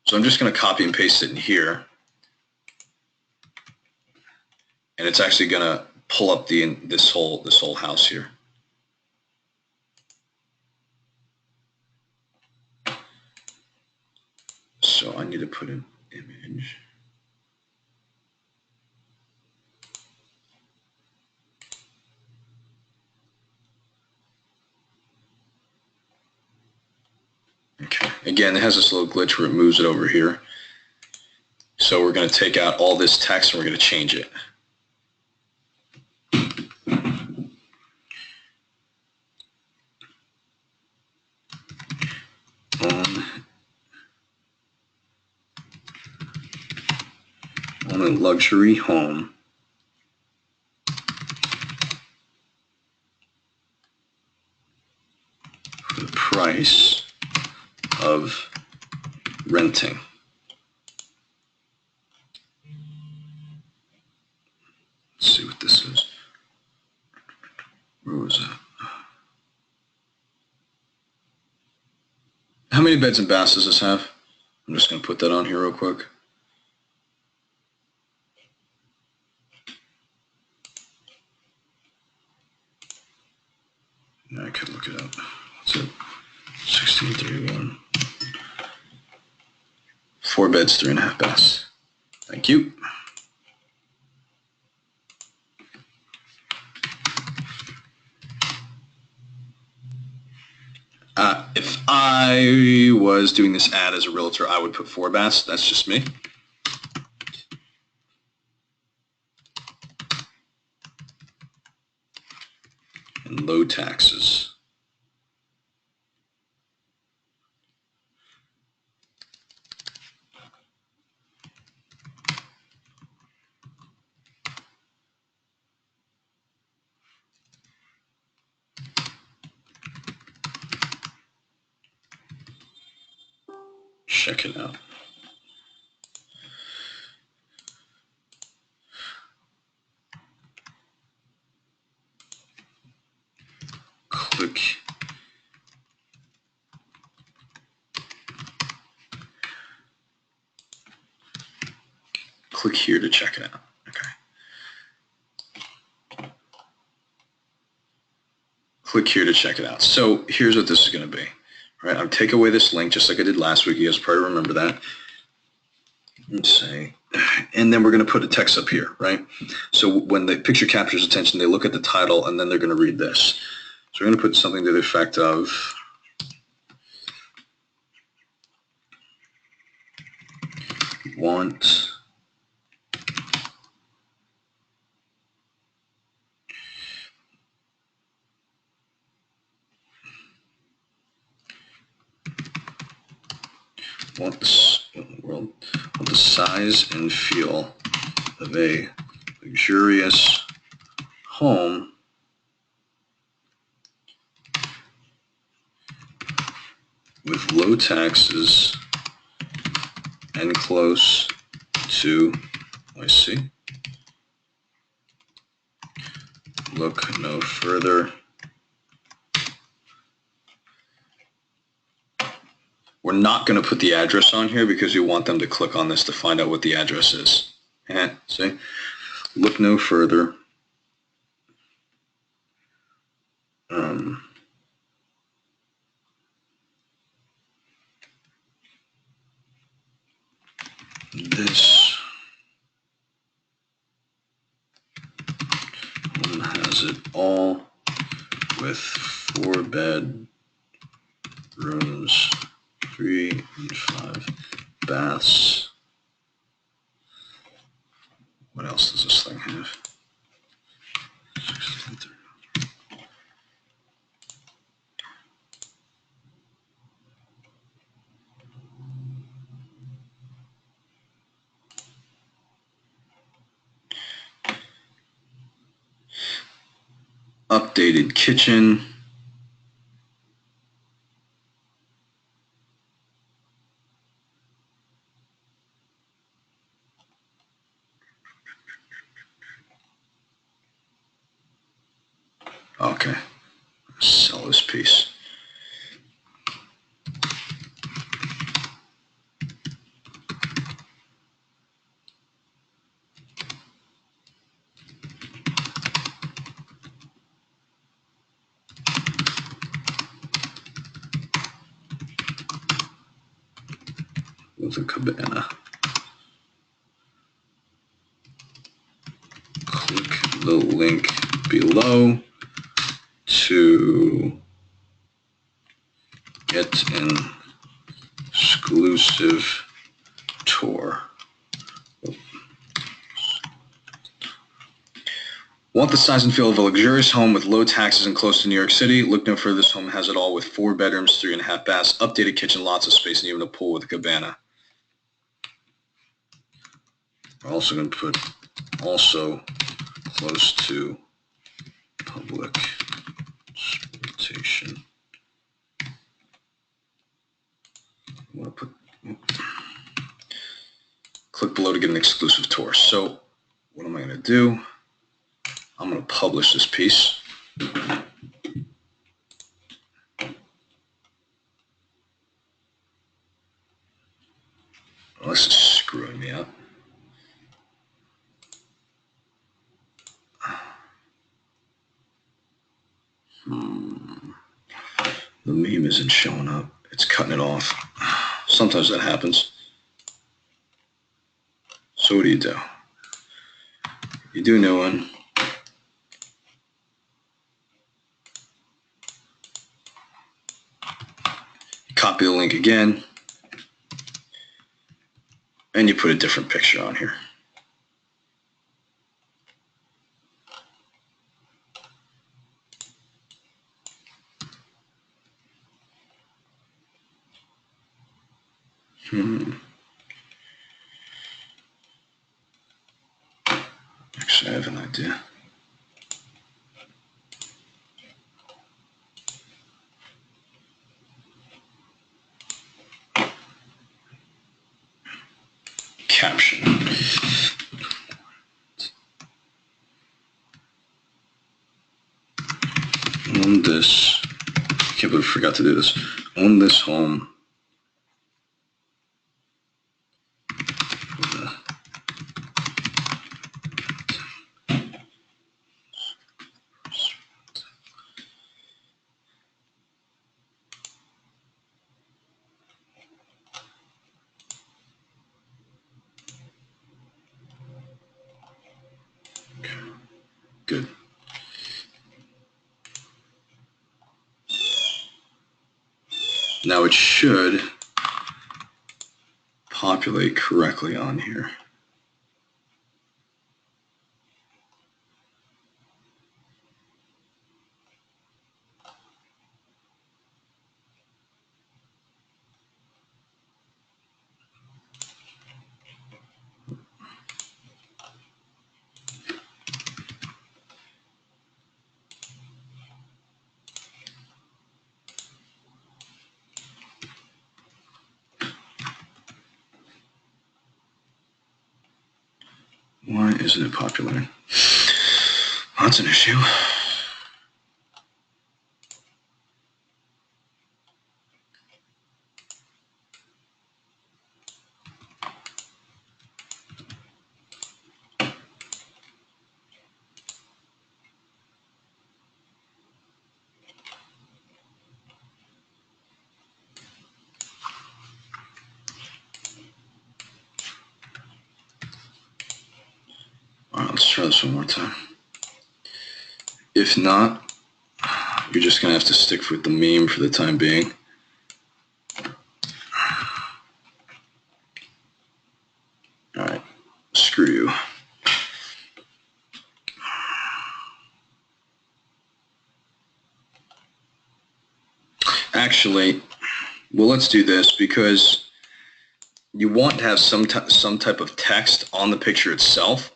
So I'm just going to copy and paste it in here. And it's actually going to pull up this whole house here. So I need to put an image. Okay. Again, it has this little glitch where it moves it over here. So we're going to take out all this text and we're going to change it. On a luxury home for the price of renting. Let's see what this is. Where was that? How many beds and baths does this have? I'm just going to put that on here real quick. I could look it up. What's it? 1631. 4 beds, 3.5 baths. Thank you. If I was doing this ad as a realtor, I would put 4 baths. That's just me. And low taxes. Check it out. Click here to check it out. Okay. Click here to check it out. So here's what this is going to be. All right, I'll take away this link just like I did last week. You guys probably remember that. Let's say, and then we're going to put a text up here, right? So when the picture captures attention, they look at the title and then they're going to read this. So we're going to put something to the effect of want want the size and feel of a luxurious home with low taxes and close to, I see. Look no further. We're not going to put the address on here because we want them to click on this to find out what the address is. See? Look no further. This one has it all with 4 bedrooms, 3 and 5 baths. What else does this thing have? Updated kitchen. Okay, sell this piece. With a cabana. Click the link below to get an exclusive tour. Want the size and feel of a luxurious home with low taxes and close to New York City? Look no further. This home has it all with 4 bedrooms, 3.5 baths, updated kitchen, lots of space, and even a pool with a cabana. We're also going to put also close to public transportation. I want to put click below to get an exclusive tour. So what am I going to do? I'm going to publish this piece. Oh, this is screwing me up. The meme isn't showing up. It's cutting it off. Sometimes that happens. So what do? You do a new one. Copy the link again. And you put a different picture on here. Actually, I have an idea. Caption. Own this. I can't believe I forgot to do this. Own this home. Good. Now it should populate correctly on here. Why isn't it populating? That's an issue. All right, let's try this one more time. If not, you're just gonna have to stick with the meme for the time being. All right, screw you. Actually, well, let's do this because you want to have some type of text on the picture itself.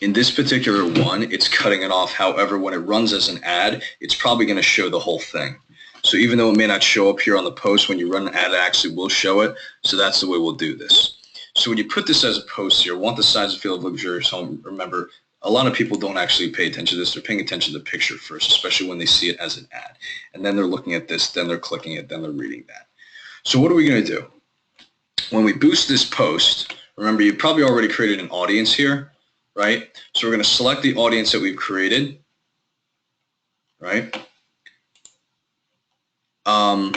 In this particular one, it's cutting it off. However, when it runs as an ad, it's probably going to show the whole thing. So even though it may not show up here on the post, when you run an ad, it actually will show it. So that's the way we'll do this. So when you put this as a post here, want the size and feel of luxurious home. Remember, a lot of people don't actually pay attention to this. They're paying attention to the picture first, especially when they see it as an ad. And then they're looking at this, then they're clicking it, then they're reading that. So what are we going to do? When we boost this post, remember you probably already created an audience here, right? So we're going to select the audience that we've created, right? I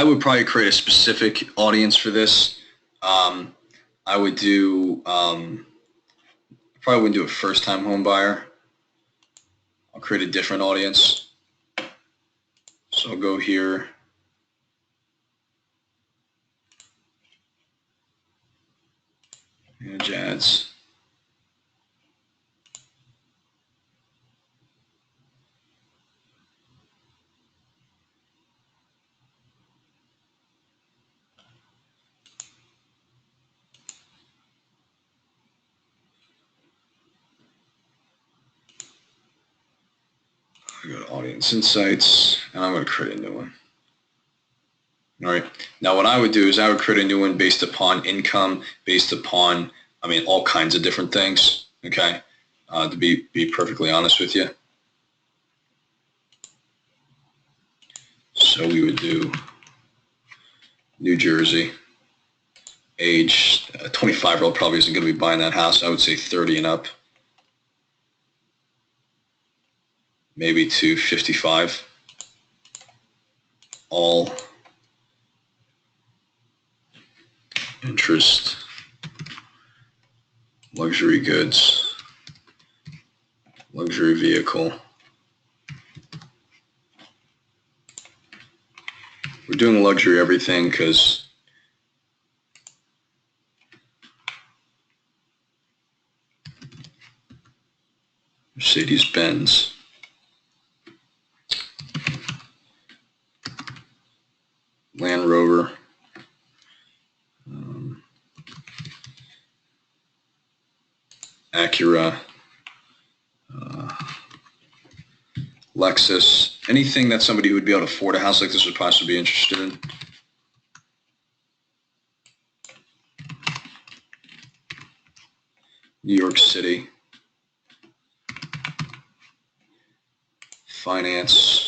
would probably create a specific audience for this. I would do, probably wouldn't do a first-time home buyer. I'll create a different audience. So I'll go here. Manage ads. I go to audience insights, and I'm going to create a new one. All right. Now, what I would do is I would create a new one based upon income, based upon, all kinds of different things. Okay. To be perfectly honest with you. So we would do New Jersey. Age 25-year-old probably isn't going to be buying that house. I would say 30 and up. Maybe to 55. All interest, luxury goods, luxury vehicle. We're doing luxury everything because Mercedes-Benz. Land Rover. Acura. Lexus. Anything that somebody who would be able to afford a house like this would possibly be interested in. New York City. Finance.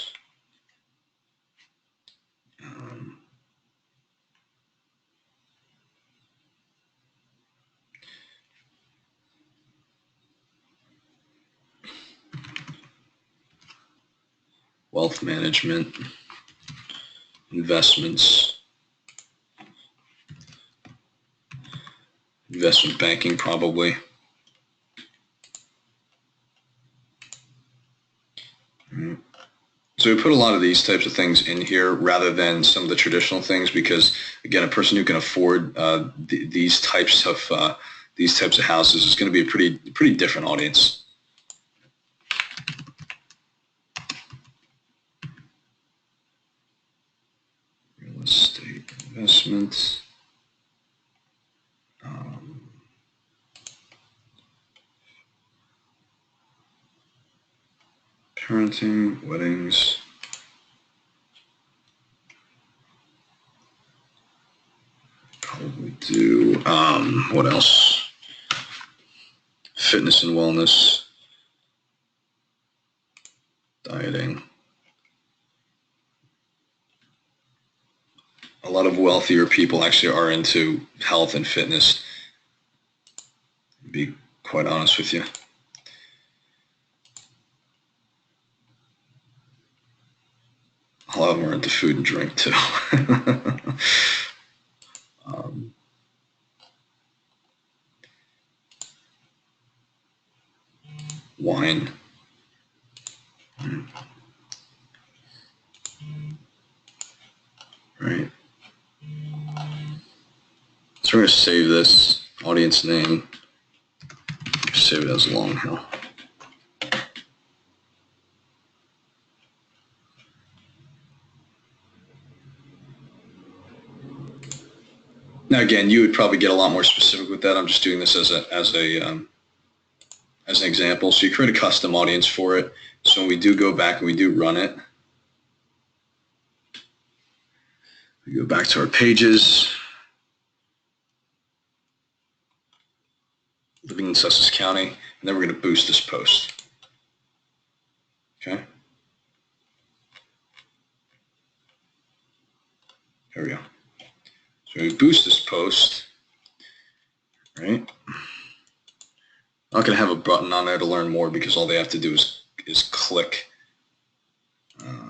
Wealth management. Investments. Investment banking probably. So we put a lot of these types of things in here rather than some of the traditional things because, again, a person who can afford these types of houses is going to be a pretty different audience. Real estate investments. Parenting, weddings. Probably do, what else? fitness and wellness, dieting. A lot of wealthier people actually are into health and fitness, to be quite honest with you. A lot of them are into food and drink too. um, Wine. Right. So we're going to save this audience name. Save it as Long Hill. Now again, you would probably get a lot more specific with that. I'm just doing this as an example. So you create a custom audience for it. So when we do go back and we do run it, we go back to our pages. Living in Sussex County, and then we're going to boost this post. Okay. There we go. So we boost this post, right? I'm not going to have a button on there to learn more because all they have to do is click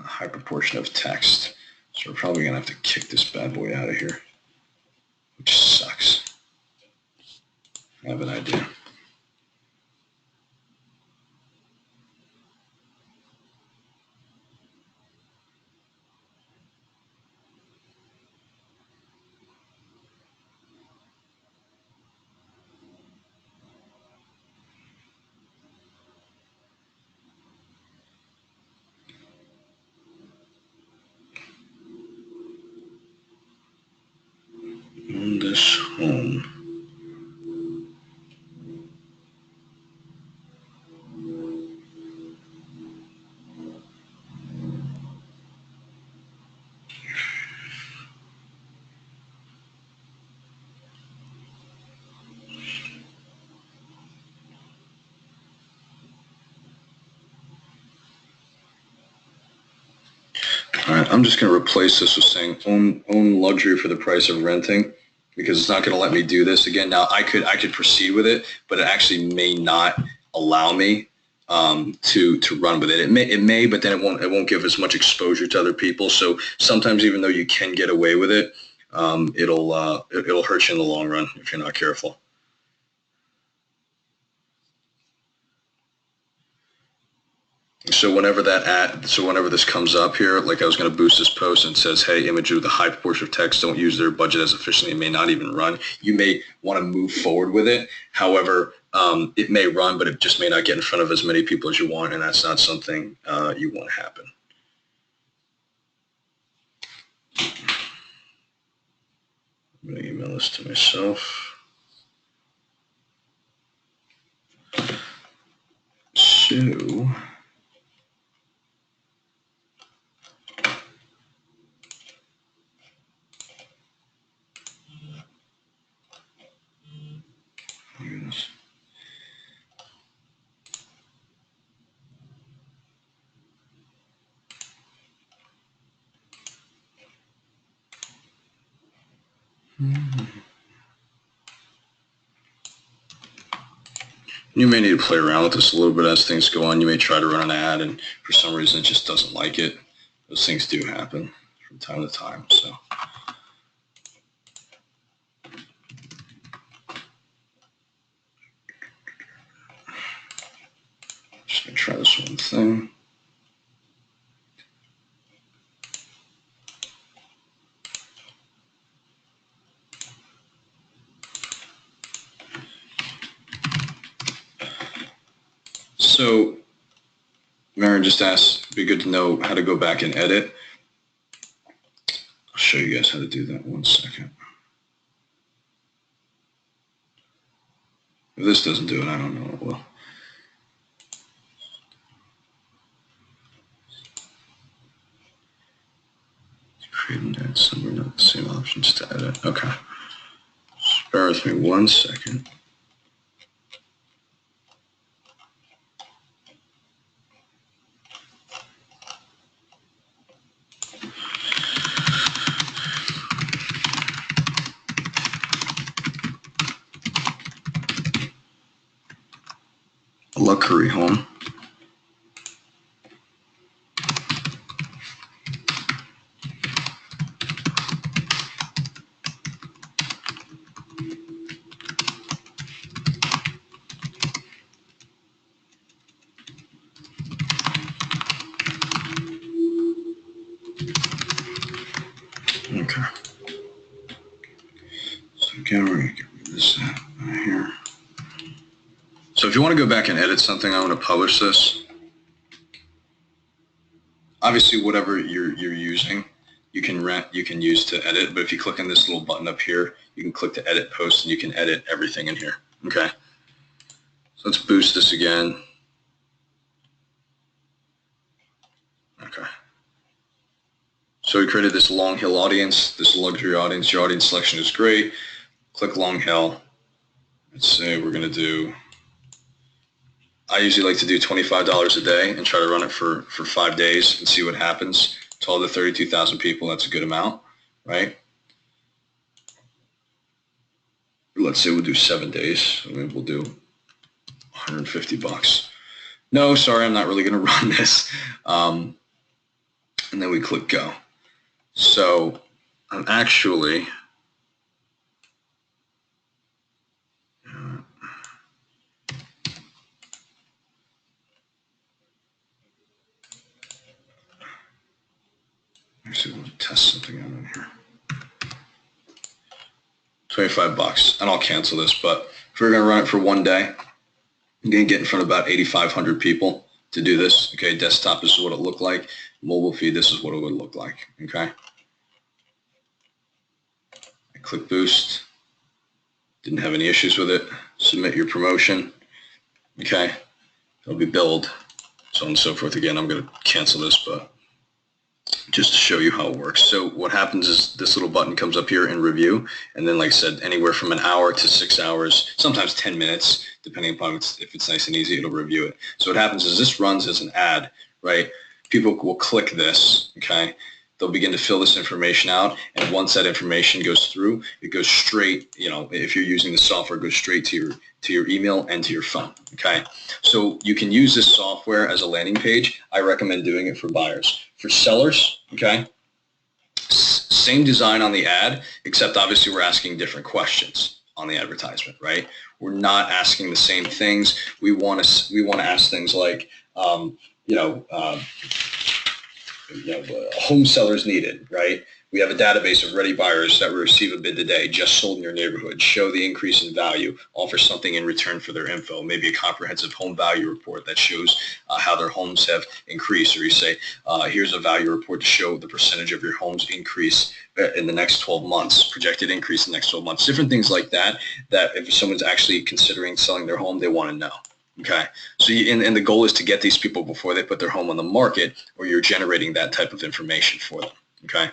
high proportion of text. So we're probably going to have to kick this bad boy out of here, which sucks. I have an idea. On this home. All right, I'm just going to replace this with saying own luxury for the price of renting, because it's not going to let me do this again. Now I could proceed with it, but it actually may not allow me to run with it. It may, but then it won't give as much exposure to other people. So sometimes, even though you can get away with it, it'll hurt you in the long run if you're not careful. So whenever this comes up here, like I was going to boost this post and it says, hey, image with a high proportion of text, don't use their budget as efficiently, it may not even run. You may want to move forward with it. However, it may run, but it just may not get in front of as many people as you want, and that's not something you want to happen. I'm going to email this to myself. So you may need to play around with this a little bit as things go on. You may try to run an ad, and for some reason it just doesn't like it. Those things do happen from time to time. So just going to try this one thing. So Maren just asked, it'd be good to know how to go back and edit. I'll show you guys how to do that. 1 second. If this doesn't do it, I don't know what will. Create an ad somewhere, not the same options to edit. Okay. Just bear with me 1 second. luxury home. Okay. So again, we're going to get rid of this right here. So if you want to go back and edit something, I'm going to publish this. Obviously, whatever you're using, you can use to edit. But if you click on this little button up here, you can click to edit post, and you can edit everything in here. Okay. So let's boost this again. Okay. So we created this Long Hill audience, this luxury audience. Your audience selection is great. Click Long Hill. Let's say we're going to do, I usually like to do $25 a day and try to run it for 5 days and see what happens. To all the 32,000 people, that's a good amount, right? Let's say we'll do 7 days. So maybe we'll do $150. No, sorry, I'm not really going to run this. And then we click go. So I'm actually, we'll test something out in here. $25, and I'll cancel this, but if we're going to run it for 1 day, I'm going to get in front of about 8,500 people to do this. Okay, desktop, this is what it looked like. Mobile feed, this is what it would look like. Okay. I click boost. Didn't have any issues with it. Submit your promotion. Okay. It'll be billed, so on and so forth. Again, I'm going to cancel this, but just to show you how it works. So what happens is this little button comes up here in review, and then like I said, anywhere from an hour to 6 hours, sometimes 10 minutes, depending upon if it's nice and easy, it'll review it. So what happens is this runs as an ad, right? People will click this, okay? They'll begin to fill this information out, and once that information goes through, it goes straight, you know, if you're using the software, it goes straight to your email and to your phone, okay? So you can use this software as a landing page. I recommend doing it for buyers. For sellers, okay, same design on the ad, except obviously we're asking different questions on the advertisement, right? We're not asking the same things. We want to ask things like, home sellers needed, right? We have a database of ready buyers that will receive a bid today, just sold in your neighborhood, show the increase in value, offer something in return for their info, maybe a comprehensive home value report that shows how their homes have increased, or you say, here's a value report to show the percentage of your homes increase in the next 12 months, projected increase in the next 12 months, different things like that, that if someone's actually considering selling their home, they want to know. Okay, so and the goal is to get these people before they put their home on the market, or you're generating that type of information for them. Okay,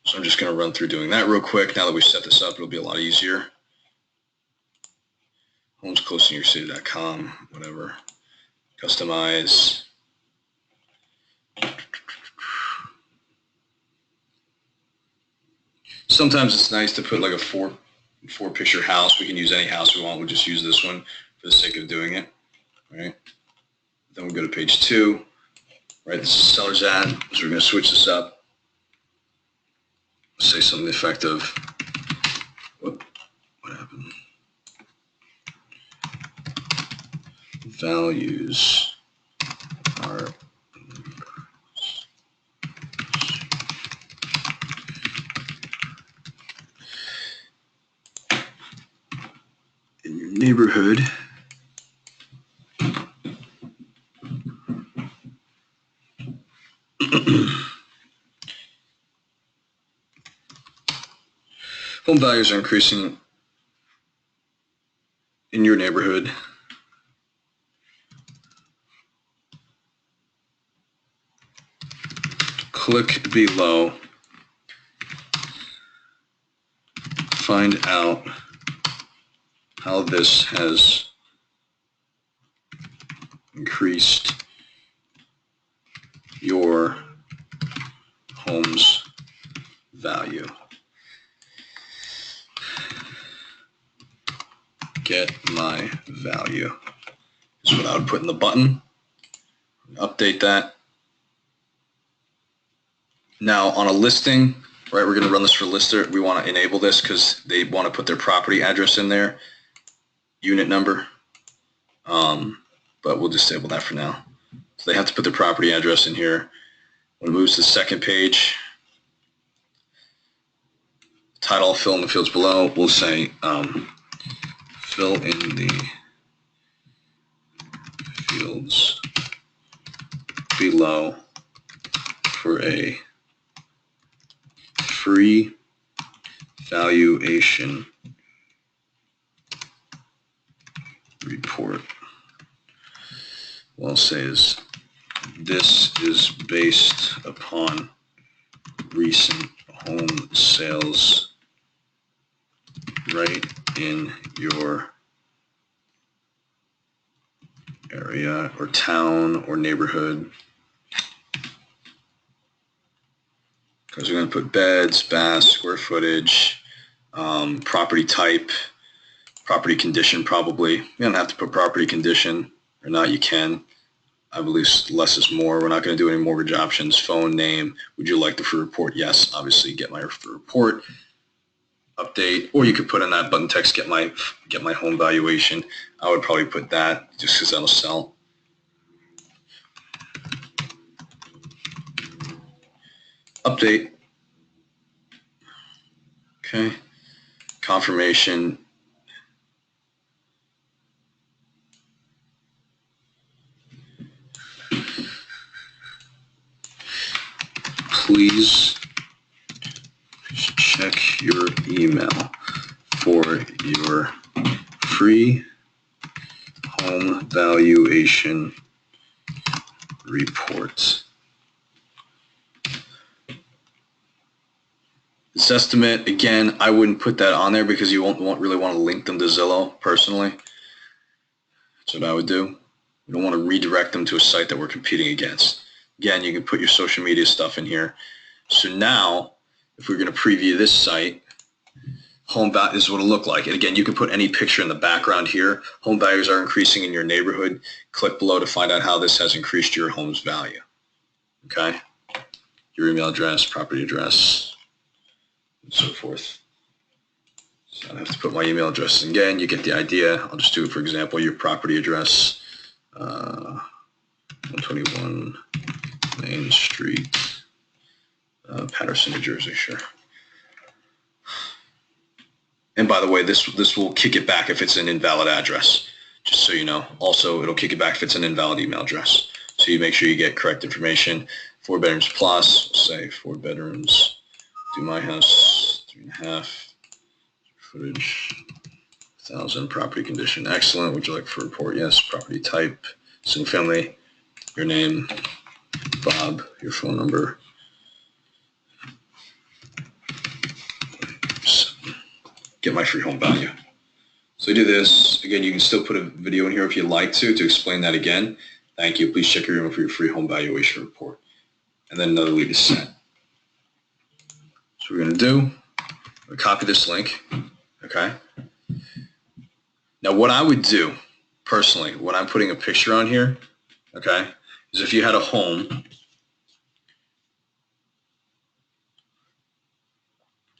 so I'm just going to run through doing that real quick. Now that we've set this up, it'll be a lot easier. homesclosetoyourcity.com, whatever. Customize. Sometimes it's nice to put like a four picture house. We can use any house we want. We'll just use this one for the sake of doing it. Right. Then we'll go to page 2. Right. This is seller's ad. So we're going to switch this up. Say something effective. Whoop, what happened? Values are in your neighborhood. Home values are increasing in your neighborhood. Click below. Find out how this has increased your home's value. get my value is what I would put in the button. Update that. Now on a listing, right, we're going to run this for lister. We want to enable this because they want to put their property address in there, unit number, but we'll disable that for now. So they have to put their property address in here. When it moves to the second page, title, fill in the fields below. We'll say fill in the fields below for a free valuation report. What I'll say is this is based upon recent home sales right in your area or town or neighborhood. Because we're going to put beds, baths, square footage, property type, property condition probably. You don't have to put property condition or not, you can. I believe less is more. We're not going to do any mortgage options. Phone, name. Would you like the free report? Yes, obviously get my free report. Update, or you could put in that button text, get my home valuation. I would probably put that just because that'll sell. Update. Okay. Confirmation. Please check your email for your free home valuation report. This estimate, again, I wouldn't put that on there because you won't really want to link them to Zillow personally. That's what I would do. You don't want to redirect them to a site that we're competing against. Again, you can put your social media stuff in here. So now, if we're going to preview this site, home value is what it'll look like. And again, you can put any picture in the background here. Home values are increasing in your neighborhood. Click below to find out how this has increased your home's value. Okay? Your email address, property address, and so forth. So I don't have to put my email address in again. You get the idea. I'll just do it, for example, your property address, 121 Main Street, Patterson, New Jersey, sure. And by the way, this will kick it back if it's an invalid address, just so you know. Also, it'll kick it back if it's an invalid email address. So you make sure you get correct information. 4 bedrooms plus, say 4 bedrooms, do my house, 3.5, footage, 1,000, property condition, excellent. Would you like for a report? Yes. Property type, single family, your name, Bob, your phone number. Get my free home value. So do this. Again, you can still put a video in here if you'd like to explain that again. Thank you. Please check your email for your free home valuation report. And then another lead is sent. So we're going to do, copy this link. Okay. Now what I would do personally, when I'm putting a picture on here, okay, is if you had a home,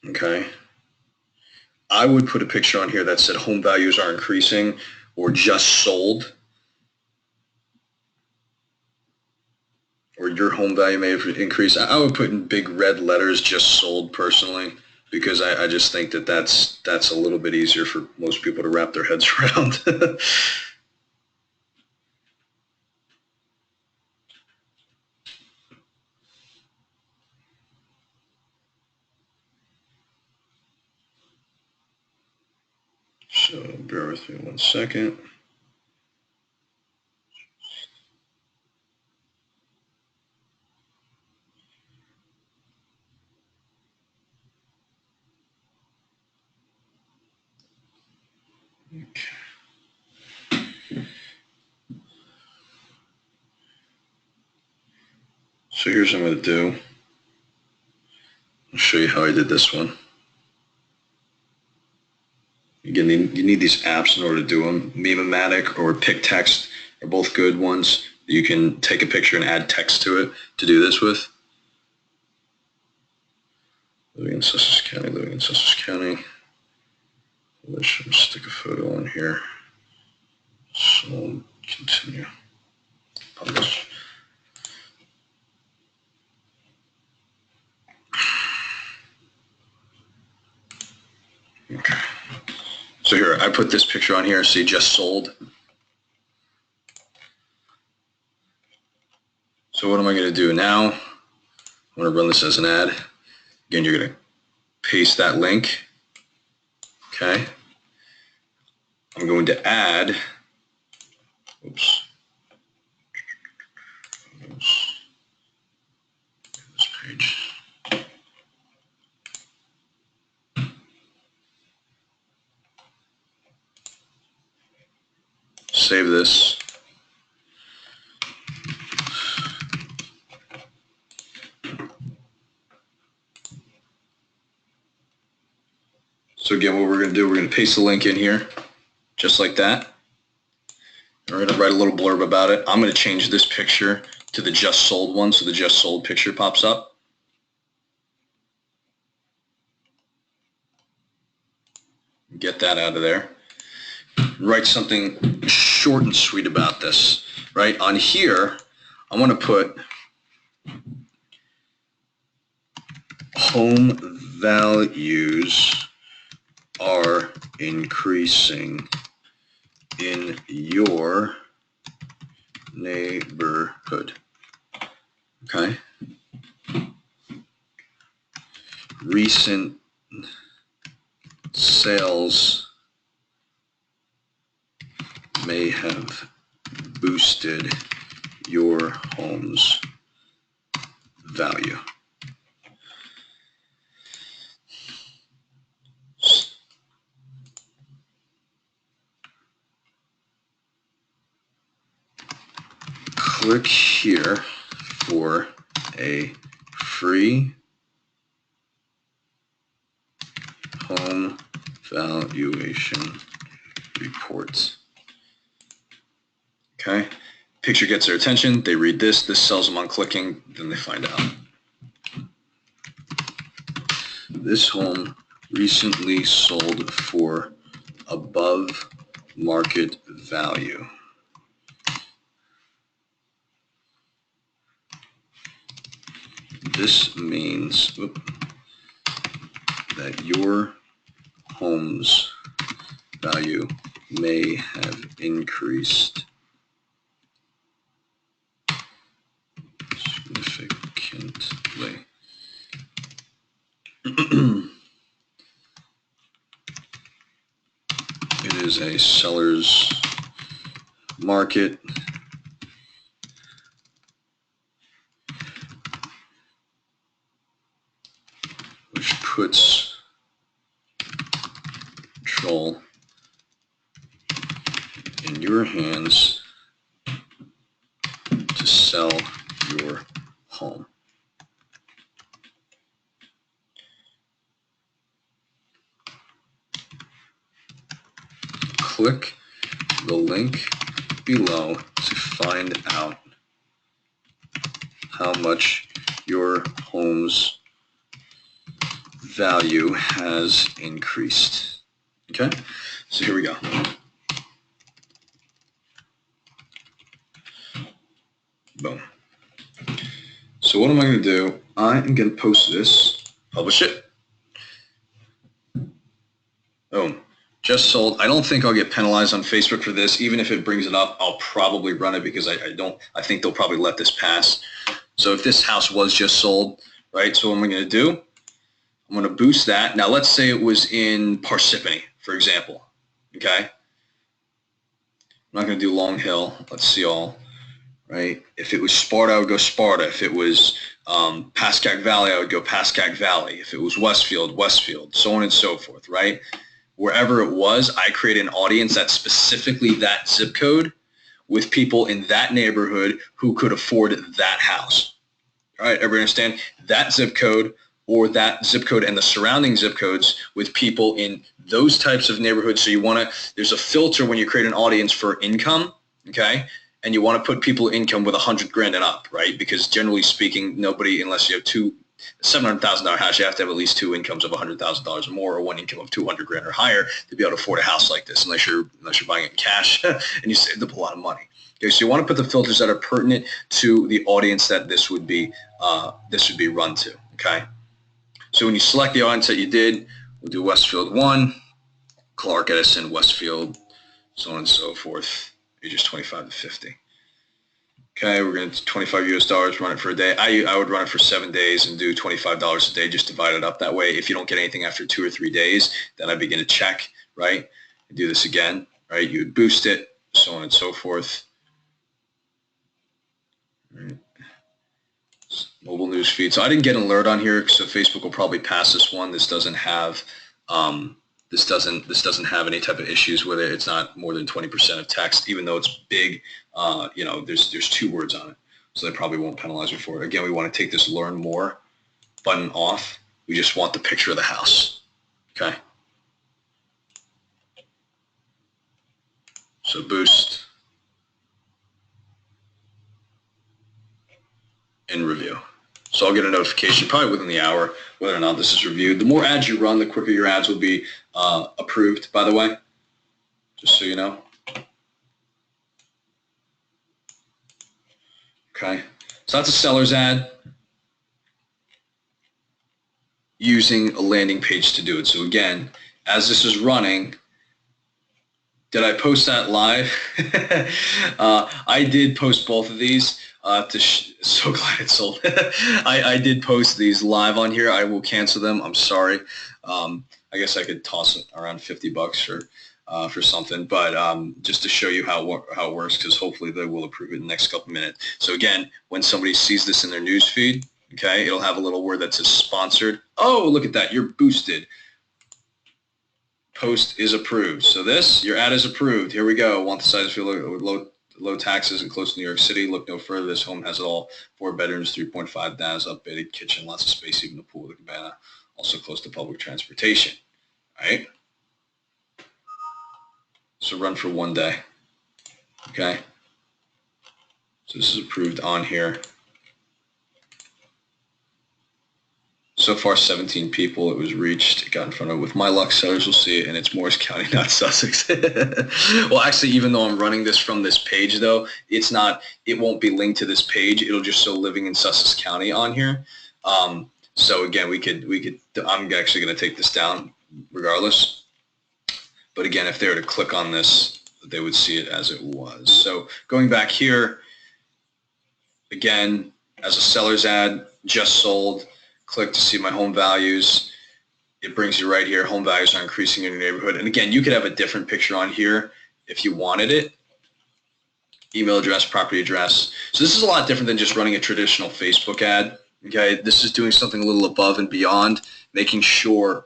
okay, I would put a picture on here that said home values are increasing or just sold, or your home value may have increased. I would put in big red letters just sold personally, because I just think that that's a little bit easier for most people to wrap their heads around. So bear with me 1 second. Okay. So here's what I'm going to do. I'll show you how I did this one. Again, you need these apps in order to do them. Meme-O-Matic or PicText are both good ones. You can take a picture and add text to it to do this with. Living in Sussex County, living in Sussex County. Let's stick a photo on here. So continue. Publish. Okay. So here, I put this picture on here, see just sold. So what am I going to do now? I'm going to run this as an ad. Again, you're going to paste that link. Okay. I'm going to add, oops. This page. Save this. So again, what we're going to do, we're going to paste the link in here, just like that. We're going to write a little blurb about it. I'm going to change this picture to the just sold one, so the just sold picture pops up. Get that out of there. Write something short and sweet about this, right? On here, I want to put home values are increasing in your neighborhood. Okay. Recent sales may have boosted your home's value. Click here for a free home valuation report. Okay, picture gets their attention, they read this sells them on clicking, then they find out. This home recently sold for above market value. This means that your home's value may have increased significantly. It is a seller's market. Which puts control in your hands to sell your home. Click the link below to find out how much your home's value has increased. Okay, so here we go. Boom. So what am I going to do? I am going to post this, publish it. Boom. Just sold. I don't think I'll get penalized on Facebook for this. Even if it brings it up, I'll probably run it because I think they'll probably let this pass. So if this house was just sold, right? So what am I going to do? I'm going to boost that. Now, let's say it was in Parsippany, for example. Okay. I'm not going to do Long Hill. Let's see all. Right. If it was Sparta, I would go Sparta. If it was Pascack Valley, I would go Pascack Valley. If it was Westfield, Westfield, so on and so forth. Right. Wherever it was, I create an audience that's specifically that zip code with people in that neighborhood who could afford that house. All right. Everybody understand? That zip code or that zip code and the surrounding zip codes with people in those types of neighborhoods. So you want to, there's a filter when you create an audience for income, okay? And you want to put people income with 100 grand and up, right? Because generally speaking, nobody, unless you have two $700,000 house, you have to have at least two incomes of $100,000 or more, or one income of 200 grand or higher to be able to afford a house like this, unless you're buying it in cash and you saved up a lot of money. Okay, so you want to put the filters that are pertinent to the audience that this would be run to. Okay, so when you select the audience that you did, we'll do Westfield 1, Clark Edison, Westfield, so on and so forth, ages 25 to 50. Okay, we're going to $25 US, run it for a day. I would run it for 7 days and do $25 a day, just divide it up that way. If you don't get anything after 2 or 3 days, then I begin to check, right? And do this again, right? You would boost it, so on and so forth. Right. Mobile news feed. So I didn't get an alert on here, so Facebook will probably pass this one. This doesn't have this doesn't have any type of issues with it. It's not more than 20% of text, even though it's big. You know, there's 2 words on it, so they probably won't penalize you for it. Again, we want to take this learn more button off. We just want the picture of the house. Okay. So boost and review. So I'll get a notification probably within the hour whether or not this is reviewed. The more ads you run, the quicker your ads will be approved, by the way, just so you know. Okay, so that's a seller's ad using a landing page to do it. So again, as this is running, did I post that live? I did post both of these. So glad it sold. I did post these live on here. I will cancel them. I'm sorry. I guess I could toss it around $50 for something, but just to show you how it works, because hopefully they will approve it in the next couple minutes. So again, when somebody sees this in their news feed, okay, it'll have a little word that says sponsored. Oh, look at that. You're boosted. Post is approved. So this, your ad is approved. Here we go. Want the size of your low taxes and close to New York City. Look no further. This home has it all. 4 bedrooms, 3.5 DAS, updated kitchen, lots of space, even a pool with a cabana. Also close to public transportation. All right. So run for 1 day. Okay. So this is approved on here. So far, 17 people. It was reached. It got in front of. With my luck, sellers will see it, and it's Morris County, not Sussex. Well, actually, even though I'm running this from this page, though, it's not. It won't be linked to this page. It'll just show living in Sussex County on here. So again, we could. I'm actually going to take this down, regardless. But again, if they were to click on this, they would see it as it was. So going back here, again, as a seller's ad, just sold. Click to see my home values. It brings you right here. Home values are increasing in your neighborhood. And again, you could have a different picture on here if you wanted it. Email address, property address. So this is a lot different than just running a traditional Facebook ad. Okay, this is doing something a little above and beyond, making sure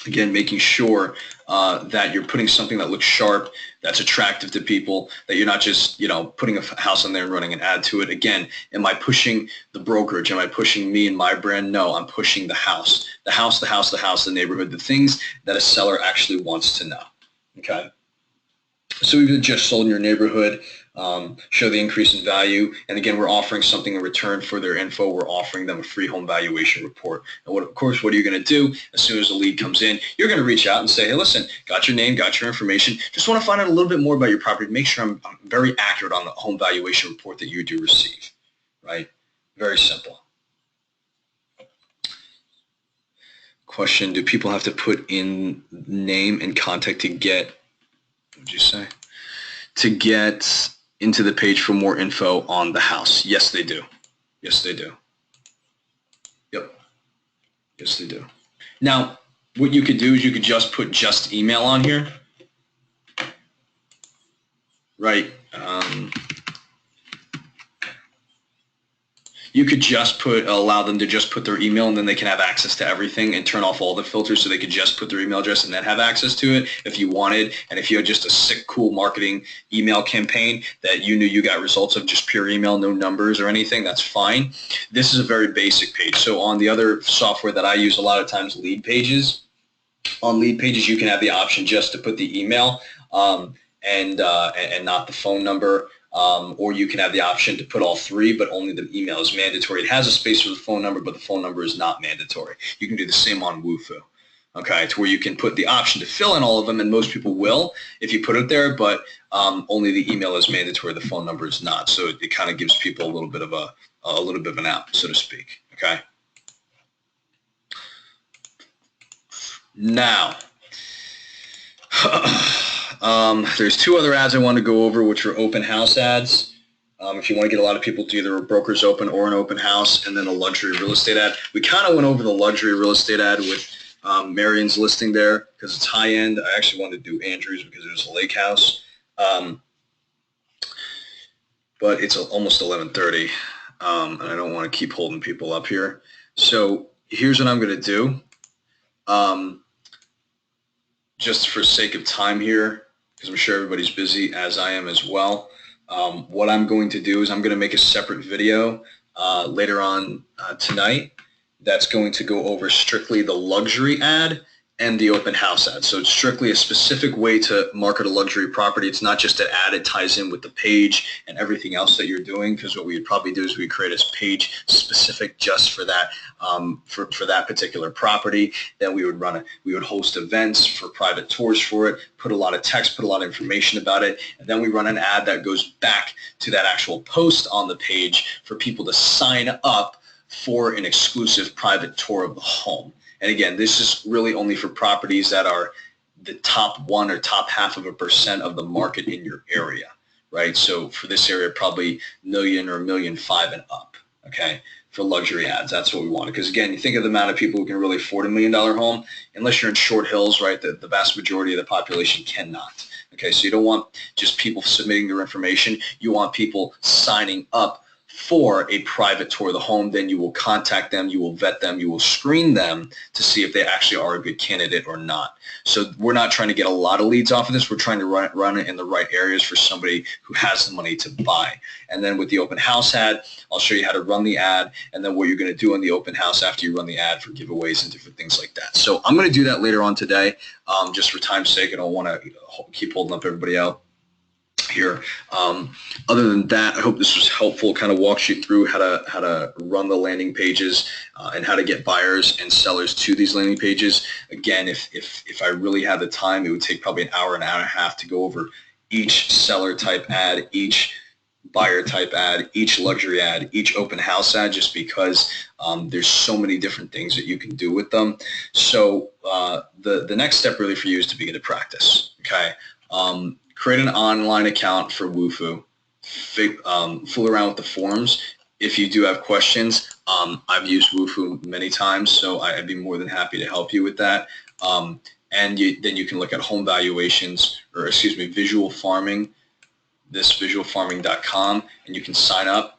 that you're putting something that looks sharp, that's attractive to people, that you're not just, putting a house on there and running an ad to it. Again, am I pushing the brokerage? Am I pushing me and my brand? No, I'm pushing the house, the neighborhood, the things that a seller actually wants to know. Okay. So we've just sold in your neighborhood, show the increase in value. And again, we're offering something in return for their info. We're offering them a free home valuation report. And of course, what are you going to do? As soon as a lead comes in, you're going to reach out and say, hey, listen, got your name, got your information. Just want to find out a little bit more about your property. Make sure I'm very accurate on the home valuation report that you do receive, right? Very simple. Question, do people have to put in name and contact to get, what did you say? To get into the page for more info on the house? Yes, they do. Yes, they do. Yep. Yes, they do. Now, what you could do is you could just put just email on here. Right. You could just allow them to just put their email, and then they can have access to everything and turn off all the filters, so they could just put their email address and then have access to it if you wanted. And if you had just a sick, cool marketing email campaign that you knew you got results of just pure email, no numbers or anything, that's fine. This is a very basic page. So on the other software that I use a lot of times, Lead Pages, on Lead Pages you can have the option just to put the email and not the phone number. Or you can have the option to put all three, but only the email is mandatory. It has a space for the phone number, but the phone number is not mandatory. You can do the same on Wufoo, okay, to where you can put the option to fill in all of them, and most people will if you put it there, but only the email is mandatory. The phone number is not. So it kind of gives people a little bit of an out, so to speak. Okay. Now. There's two other ads I want to go over, which are open house ads. If you want to get a lot of people to either a broker's open or an open house, and then a luxury real estate ad. We kind of went over the luxury real estate ad with Marion's listing there because it's high end. I actually wanted to do Andrews because it was a lake house. But it's almost 11:30, and I don't want to keep holding people up here. So here's what I'm going to do. Just for sake of time here, because I'm sure everybody's busy, as I am as well. What I'm going to do is I'm going to make a separate video later on tonight that's going to go over strictly the luxury ad and the open house ad. So it's strictly a specific way to market a luxury property. It's not just an ad. It ties in with the page and everything else that you're doing, because what we would probably do is we create a page specific just for that for that particular property. Then we would host events for private tours for it, put a lot of text, put a lot of information about it, and then we run an ad that goes back to that actual post on the page for people to sign up for an exclusive private tour of the home. And again, this is really only for properties that are the top 1 or top half of a % of the market in your area, right? So for this area, probably $1 million or $1.5 million and up, okay, for luxury ads. That's what we want. Because again, you think of the amount of people who can really afford $1 million home, unless you're in Short Hills, right? The vast majority of the population cannot. Okay, so you don't want just people submitting their information. You want people signing up for a private tour of the home. Then you will contact them, you will vet them, you will screen them to see if they actually are a good candidate or not. So we're not trying to get a lot of leads off of this. We're trying to run it in the right areas for somebody who has the money to buy. And then with the open house ad, I'll show you how to run the ad, and then what you're going to do in the open house after you run the ad for giveaways and different things like that. So I'm going to do that later on today, just for time's sake. I don't want to keep holding up everybody out here. Other than that, I hope this was helpful. Kind of walks you through how to run the landing pages and how to get buyers and sellers to these landing pages. Again, if I really had the time, it would take probably an hour and a half to go over each seller type ad, each buyer type ad, each luxury ad, each open house ad, just because there's so many different things that you can do with them. So the next step really for you is to begin to practice. Okay. Create an online account for Wufoo. Fool around with the forms. If you do have questions, I've used Wufoo many times, so I'd be more than happy to help you with that. And then you can look at home valuations, or excuse me, visual farming, visualfarming.com, and you can sign up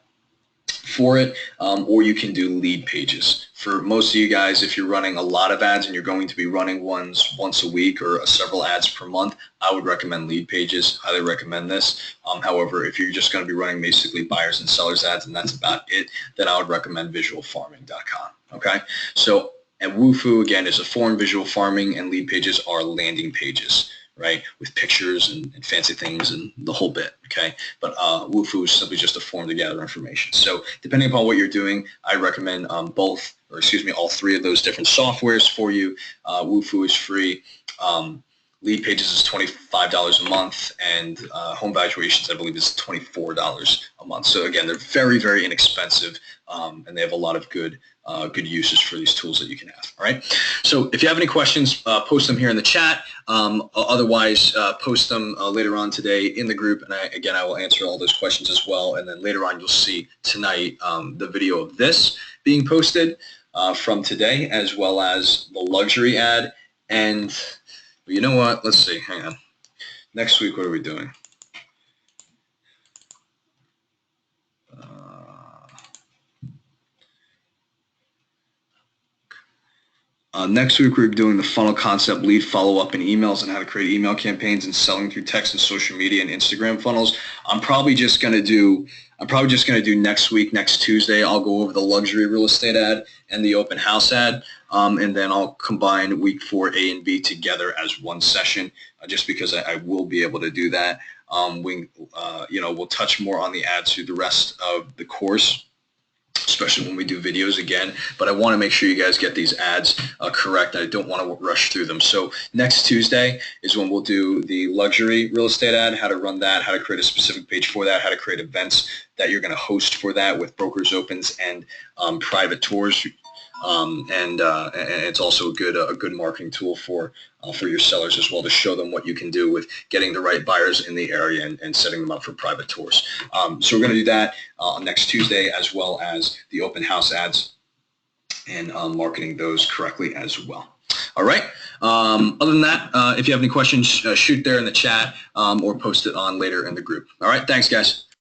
for it, or you can do lead pages. For most of you guys, if you're running a lot of ads and you're going to be running ones once a week or several ads per month, I would recommend lead pages. Highly recommend this. However, if you're just going to be running basically buyers and sellers ads and that's about it, then I would recommend visualfarming.com. Okay, so and Wufoo again is a form. Visual farming and lead pages are landing pages, right, with pictures and fancy things and the whole bit, okay? But Wufoo is simply just a form to gather information. So depending upon what you're doing, I recommend all three of those different softwares for you. Wufoo is free. Lead pages is $25 a month, and home valuations, I believe, is $24 a month. So again, they're very, very inexpensive, and they have a lot of good uses for these tools that you can have. All right. So if you have any questions, post them here in the chat. Otherwise, post them later on today in the group, and I will answer all those questions as well. And then later on, you'll see tonight the video of this being posted from today, as well as the luxury ad. And you know what? Let's see. Hang on. Next week, what are we doing? Next week, we're doing the funnel concept, lead follow-up, and emails, and how to create email campaigns and selling through text and social media and Instagram funnels. I'm probably just going to do next week, next Tuesday. I'll go over the luxury real estate ad and the open house ad, and then I'll combine week 4 A and B together as one session, just because I will be able to do that. We'll touch more on the ads through the rest of the course, especially when we do videos again, but I want to make sure you guys get these ads correct. I don't want to rush through them. So next Tuesday is when we'll do the luxury real estate ad, how to run that, how to create a specific page for that, how to create events that you're going to host for that with brokers opens and private tours. And it's also a good marketing tool for your sellers as well, to show them what you can do with getting the right buyers in the area and setting them up for private tours. So we're going to do that next Tuesday, as well as the open house ads and marketing those correctly as well. All right. Other than that, if you have any questions, shoot there in the chat or post it on later in the group. All right. Thanks, guys.